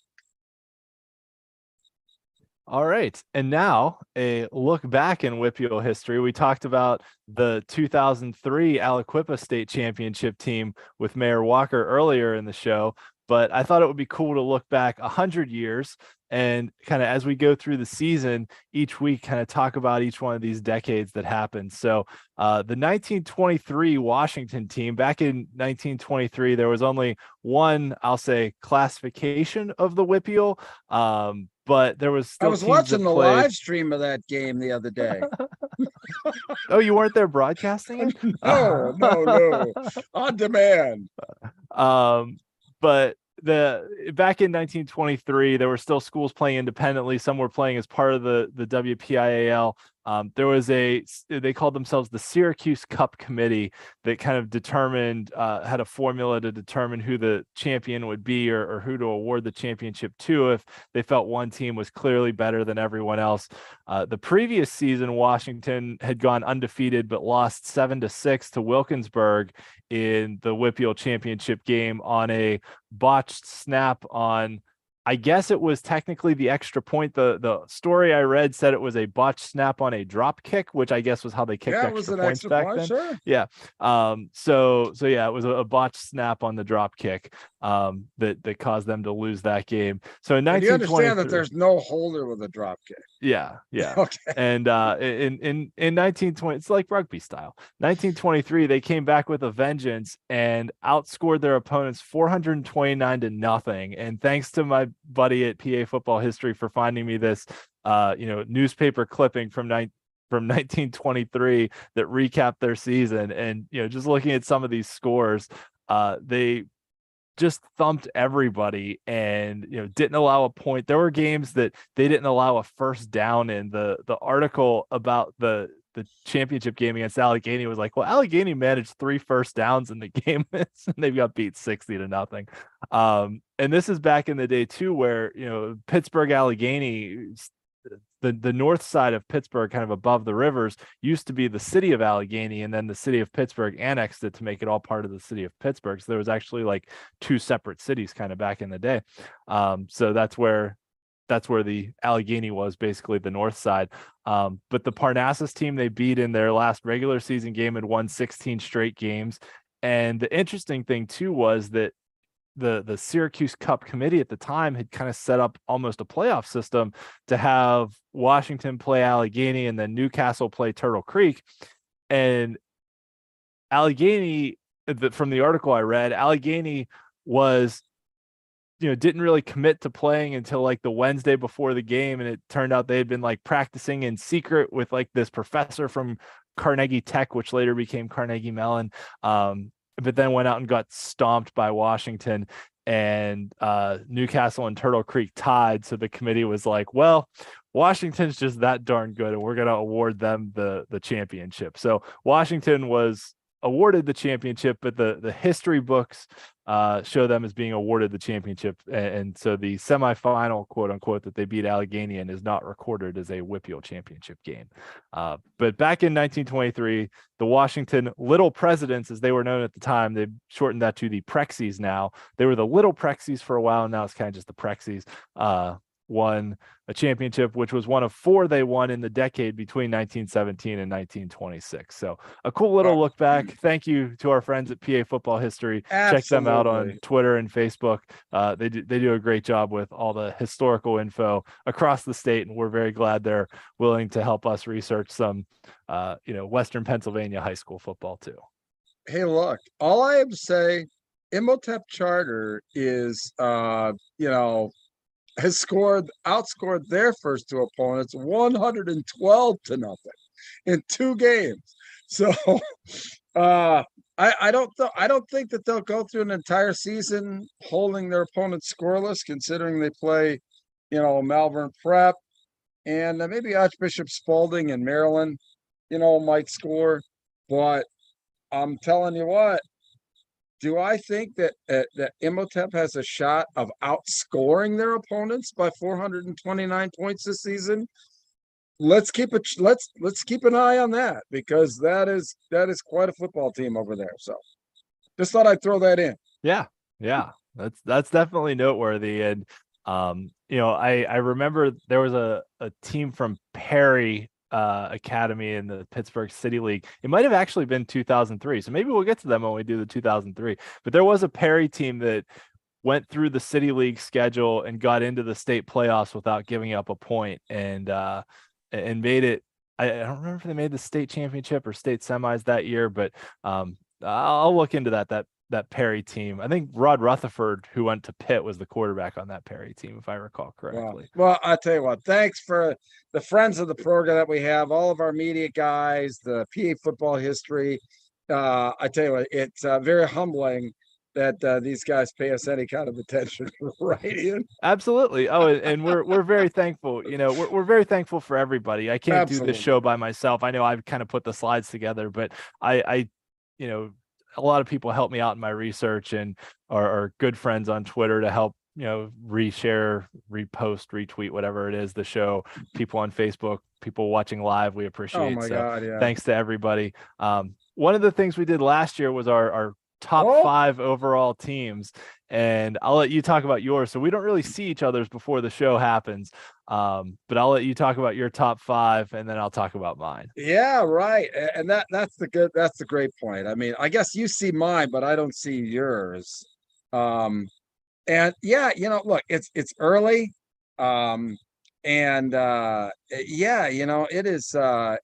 All right. And now a look back in Wpial history. We talked about the 2003 Aliquippa State Championship team with Mayor Walker earlier in the show. but I thought it would be cool to look back 100 years and kind of as we go through the season each week, kind of talk about each one of these decades that happened. So the 1923 Washington team, back in 1923, there was only one, I'll say, classification of the Wpial. But there was still
I was watching the live stream of that game the other day.
Oh, you weren't there broadcasting it?
No. On demand.
But back in 1923, there were still schools playing independently. Some were playing as part of the Wpial. There was they called themselves the Syracuse Cup Committee that kind of determined, had a formula to determine who the champion would be or who to award the championship to if they felt one team was clearly better than everyone else. The previous season, Washington had gone undefeated but lost 7-6 to Wilkinsburg in the Wpial championship game on a botched snap on, I guess it was technically the extra point. The story I read said it was a botched snap on a drop kick, which I guess was how they kicked extra points back then. Sure. Yeah. So yeah, it was a botched snap on the drop kick that caused them to lose that game. So in 1923, you
understand that there's no holder with a drop kick.
Yeah.
Okay.
And in 1920, it's like rugby style. 1923, they came back with a vengeance and outscored their opponents 429-0. And thanks to my buddy at PA Football History for finding me this newspaper clipping from 1923 that recapped their season. And just looking at some of these scores, they just thumped everybody and didn't allow a point. There were games that they didn't allow a first down in. The article about the championship game against Allegheny was like, well, Allegheny managed 3 first downs in the game and they got beat 60-0. And this is back in the day too, where Pittsburgh, Allegheny, the north side of Pittsburgh, kind of above the rivers, used to be the city of Allegheny, and then the city of Pittsburgh annexed it to make it all part of the city of Pittsburgh. So there was actually like 2 separate cities kind of back in the day. So that's where the Allegheny was, basically the north side. But the Parnassus team, they beat in their last regular season game and won 16 straight games. And the interesting thing too was that the Syracuse Cup Committee at the time had kind of set up almost a playoff system to have Washington play Allegheny and then Newcastle play Turtle Creek. And Allegheny, from the article I read, Allegheny was didn't really commit to playing until like the Wednesday before the game. And it turned out they had been like practicing in secret with like this professor from Carnegie Tech, which later became Carnegie Mellon. But then went out and got stomped by Washington, and Newcastle and Turtle Creek tied. So the committee was like, well, Washington's just that darn good, and we're going to award them the championship. So Washington was awarded the championship, but the history books show them as being awarded the championship. And so the semifinal, quote unquote, that they beat Allegheny in is not recorded as a Wpial championship game. But back in 1923, the Washington Little Presidents, as they were known at the time, they've shortened that to the Prexies now. They were the Little Prexies for a while, and now it's kind of just the Prexies. Won a championship, which was one of 4 they won in the decade between 1917 and 1926. So a cool little look back. Thank you to our friends at PA Football History.
Absolutely.
Check them out on Twitter and Facebook. They do a great job with all the historical info across the state, and we're very glad they're willing to help us research some Western Pennsylvania high school football too.
Hey, look, all I have to say, Imhotep Charter is has outscored their first 2 opponents 112-0 in 2 games. So I don't think that they'll go through an entire season holding their opponents scoreless, considering they play, Malvern Prep and maybe Archbishop Spalding in Maryland, might score. But I'm telling you what, do I think that that Imhotep has a shot of outscoring their opponents by 429 points this season? Let's keep an eye on that, because that is quite a football team over there. So just thought I'd throw that in.
Yeah. That's definitely noteworthy. And I remember there was a team from Perry Academy in the Pittsburgh City League. It might have actually been 2003, so maybe we'll get to them when we do the 2003. But there was a Perry team that went through the City League schedule and got into the state playoffs without giving up a point, and made it. I don't remember if they made the state championship or state semis that year, but I'll look into that Perry team. I think Rod Rutherford, who went to Pitt, was the quarterback on that Perry team, if I recall correctly.
Well, I tell you what, thanks for the friends of the program that we have, all of our media guys, the PA football history. I tell you what, it's very humbling that these guys pay us any kind of attention, right, Ian?
Absolutely. Oh, and we're very thankful. We're very thankful for everybody. I can't do this show by myself. I know I've kind of put the slides together, but I a lot of people help me out in my research and are good friends on Twitter to help, reshare, repost, retweet, whatever it is, the show. People on Facebook, people watching live, we appreciate.
Oh my God, yeah.
Thanks to everybody. One of the things we did last year was our top 5 overall teams, and I'll let you talk about yours. So we don't really see each other's before the show happens, but I'll let you talk about your top 5, and then I'll talk about mine.
Yeah, right. And that's the great point. I mean, I guess you see mine, but I don't see yours. And yeah, look, it's early, and yeah, it is.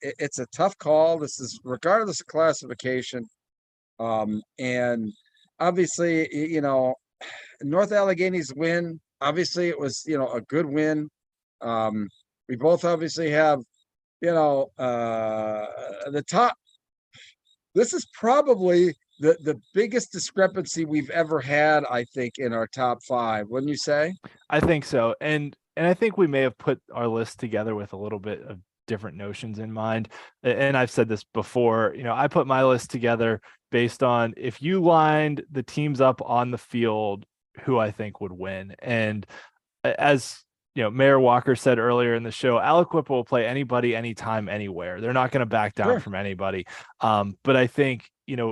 It's a tough call. This is regardless of classification. And obviously, North Allegheny's win, obviously it was, a good win. We both obviously have, the top. This is probably the biggest discrepancy we've ever had, I think, in our top 5. Wouldn't you say?
I think so. And I think we may have put our list together with a little bit of different notions in mind. And I've said this before, I put my list together based on if you lined the teams up on the field, who I think would win. And as Mayor Walker said earlier in the show, Aliquippa will play anybody, anytime, anywhere. They're not going to back down from anybody. But I think,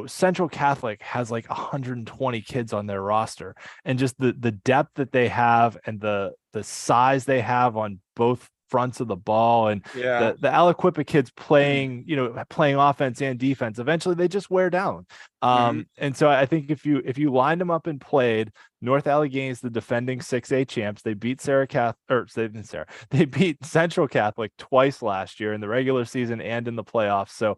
Central Catholic has like 120 kids on their roster, and just the depth that they have and the size they have on both fronts of the ball, and the Aliquippa kids playing offense and defense, eventually they just wear down. And so I think if you lined them up and played, North Allegheny is the defending 6A champs. They beat they beat Central Catholic twice last year in the regular season and in the playoffs. So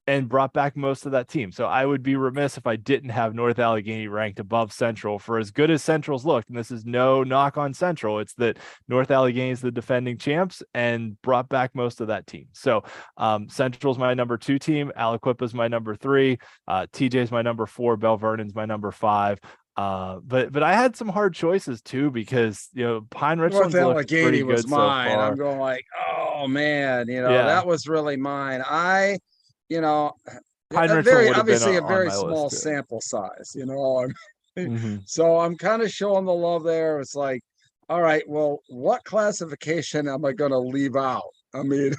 and brought back most of that team. So I would be remiss if I didn't have North Allegheny ranked above Central. For as good as Central's looked, and this is no knock on Central, it's that North Allegheny is the defending champs and brought back most of that team. So Central's my number 2 team. Aliquippa's my number 3. TJ's my number 4. Bell Vernon's my number 5. But I had some hard choices too, because Pine Richlands looked pretty good so far.
I'm going like, oh man, that was really mine.
Pine
obviously a very small sample size, So I'm kind of showing the love there. It's like, all right, well, what classification am I going to leave out? I mean,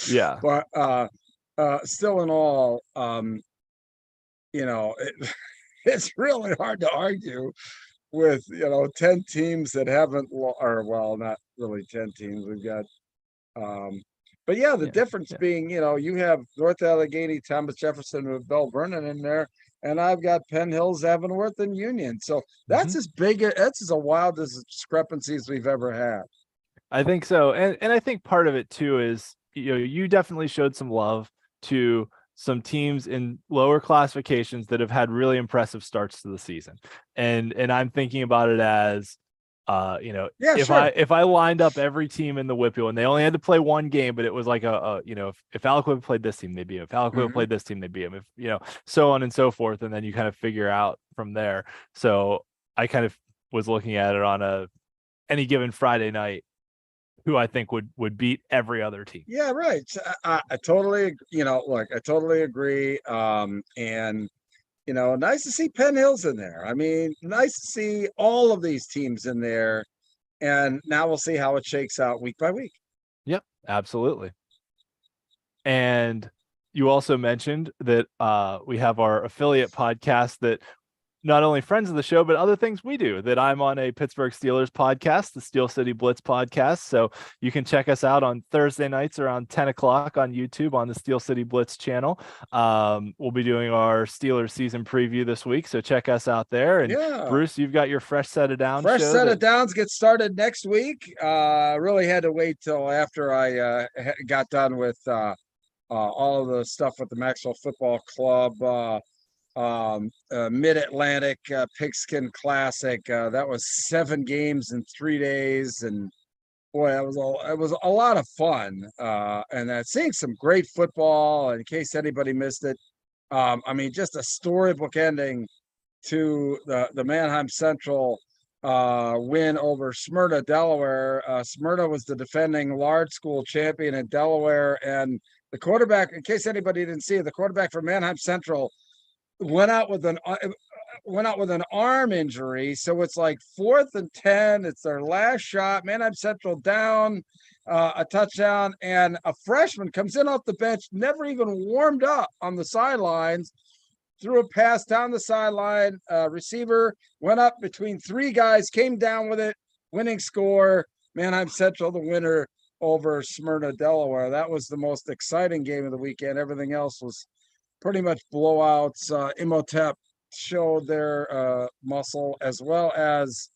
yeah.
But still in all, it's really hard to argue with 10 teams that haven't, or well, not really 10 teams. We've got but yeah, the difference being, you have North Allegheny, Thomas Jefferson with Bell Vernon in there, and I've got Penn Hills, Avonworth, and Union. So that's that's as wild as discrepancies we've ever had.
I think so. And I think part of it too is, you definitely showed some love to some teams in lower classifications that have had really impressive starts to the season. And I'm thinking about it as, if I lined up every team in the Wpial and they only had to play one game, but it was like if Aliquippa played this team, they'd beat him. If Aliquippa played this team, they'd beat him. If so on and so forth, and then you kind of figure out from there. So I kind of was looking at it on any given Friday night, who I think would beat every other team.
Yeah, right. I totally, I totally agree. And nice to see Penn Hills in there. I mean, nice to see all of these teams in there. And now we'll see how it shakes out week by week.
Yep, absolutely. And you also mentioned that we have our affiliate podcast that not only friends of the show, but other things we do. That I'm on a Pittsburgh Steelers podcast, the Steel City Blitz podcast. So you can check us out on Thursday nights around 10 o'clock on YouTube on the Steel City Blitz channel. We'll be doing our Steelers season preview this week, so check us out there. And Bruce, you've got your Fresh Set of Downs
Fresh
show
Set of Downs gets started next week. Really had to wait till after I got done with all of the stuff with the Maxwell Football Club. Mid-Atlantic Pigskin Classic. That was 7 games in 3 days, and boy, it was a lot of fun. And seeing some great football. In case anybody missed it, I mean, just a storybook ending to the Manheim Central win over Smyrna, Delaware. Smyrna was the defending large school champion in Delaware, and the quarterback, in case anybody didn't see it, the quarterback for Manheim Central went out with an arm injury. So it's like 4th and 10. It's their last shot. Manheim Central down a touchdown, and a freshman comes in off the bench, never even warmed up on the sidelines, threw a pass down the sideline. Receiver went up between 3 guys, came down with it, winning score. Manheim Central, the winner over Smyrna, Delaware. That was the most exciting game of the weekend. Everything else was pretty much blowouts. Imhotep showed their muscle, as well as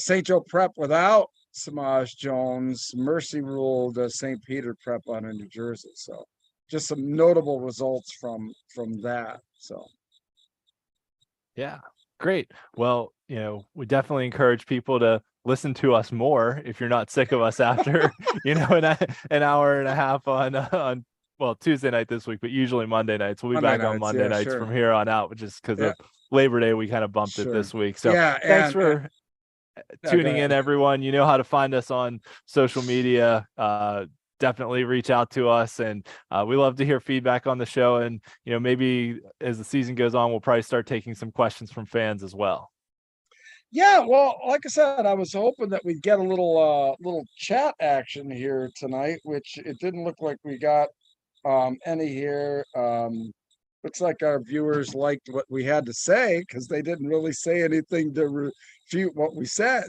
St. Joe Prep without Samaj Jones. Mercy ruled St. Peter Prep on in New Jersey. So just some notable results from that. So
Yeah, great. Well, we definitely encourage people to listen to us more if you're not sick of us after an hour and a half on Tuesday night this week, but usually Monday nights. We'll be back on Monday nights from here on out, which is because of Labor Day. We kind of bumped it this week. So thanks for tuning in, everyone. You know how to find us on social media. Definitely reach out to us, and we love to hear feedback on the show. And maybe as the season goes on, we'll probably start taking some questions from fans as well.
Yeah, well, like I said, I was hoping that we'd get a little chat action here tonight, which it didn't look like we got any here. Looks like our viewers liked what we had to say, because they didn't really say anything to refute what we said.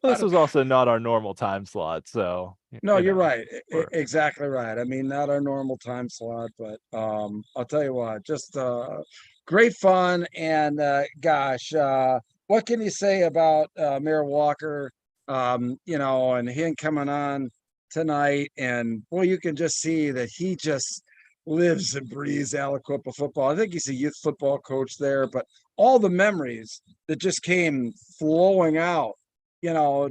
This was also not our normal time slot, so
no, you're right. Exactly right. I mean, not our normal time slot, but I'll tell you what, just great fun. And gosh, what can you say about Mayor Walker, and him coming on tonight? And boy, you can just see that he just lives and breathes Aliquippa football. I think he's a youth football coach there, but all the memories that just came flowing out,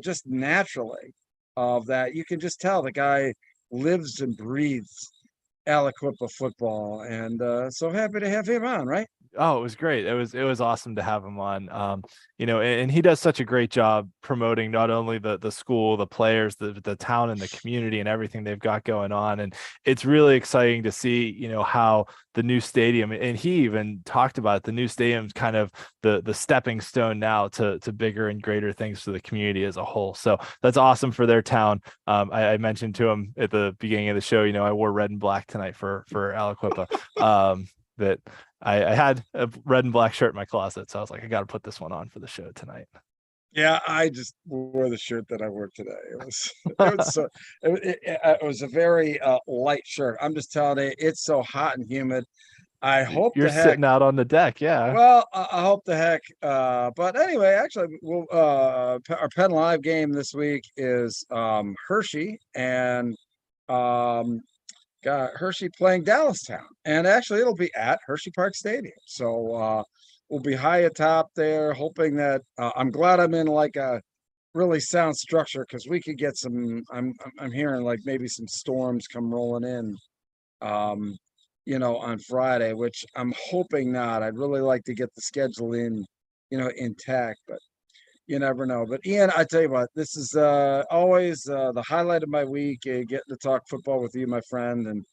just naturally of that, you can just tell the guy lives and breathes Aliquippa football. And so happy to have him on, right?
Oh, it was great. It was awesome to have him on. And he does such a great job promoting not only the school, the players, the town and the community and everything they've got going on. And it's really exciting to see, how the new stadium, and he even talked about it, the new stadium's kind of the stepping stone now to bigger and greater things for the community as a whole. So that's awesome for their town. I mentioned to him at the beginning of the show, I wore red and black tonight for Aliquippa. That I had a red and black shirt in my closet, so I was like, I got to put this one on for the show tonight.
Yeah, I just wore the shirt that I wore today. It was a very light shirt. I'm just telling you, it's so hot and humid. I hope
you're sitting out on the deck. Yeah.
Well, I hope the heck. But anyway, actually, our Penn Live game this week is Hershey, and got Hershey playing Dallastown, and actually it'll be at Hershey Park Stadium. So we'll be high atop there, hoping that I'm glad I'm in like a really sound structure, because we could get some. I'm hearing like maybe some storms come rolling in, on Friday, which I'm hoping not. I'd really like to get the schedule in, intact, but you never know. But Ian, I tell you what, this is always the highlight of my week, getting to talk football with you, my friend, and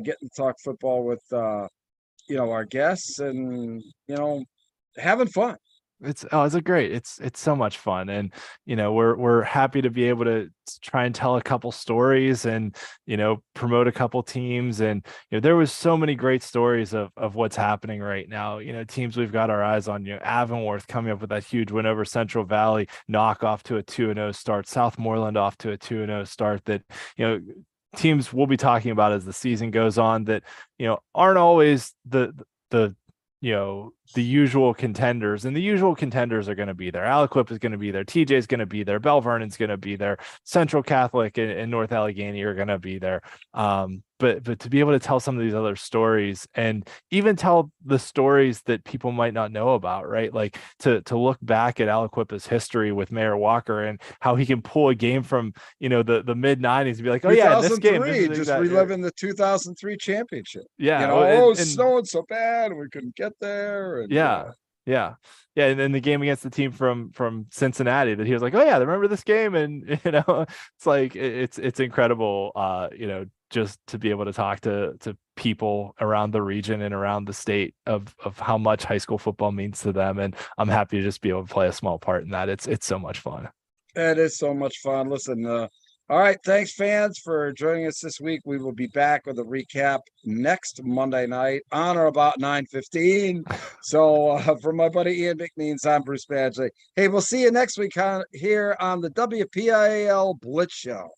getting to talk football with our guests, and having fun.
It's it's so much fun. And we're happy to be able to try and tell a couple stories and promote a couple teams. And there was so many great stories of what's happening right now. Teams we've got our eyes on, Avonworth coming up with that huge win over Central Valley, knock off to a 2-0 start, Southmoreland off to a 2-0 start, that teams we'll be talking about as the season goes on, that aren't always the the usual contenders, and the usual contenders are going to be there. Aliquippa is going to be there. TJ is going to be there. Bell Vernon's going to be there. Central Catholic and North Allegheny are going to be there. But to be able to tell some of these other stories, and even tell the stories that people might not know about, right? Like to look back at Aliquippa's history with Mayor Walker and how he can pull a game from the mid 90s and be like, oh yeah, this game,
just reliving the 2003 championship.
Yeah,
it's snowing so bad and we couldn't get there. And,
yeah. And then the game against the team from Cincinnati, that he was like, oh yeah, remember this game? And it's like it's incredible, just to be able to talk to people around the region and around the state of how much high school football means to them. And I'm happy to just be able to play a small part in that. It's so much fun.
It is so much fun. Listen, all right, thanks fans for joining us this week. We will be back with a recap next Monday night on or about 9:15. So for my buddy Ian McNeans, I'm Bruce Badgley. Hey, we'll see you next week here on the WPIAL Blitz Show.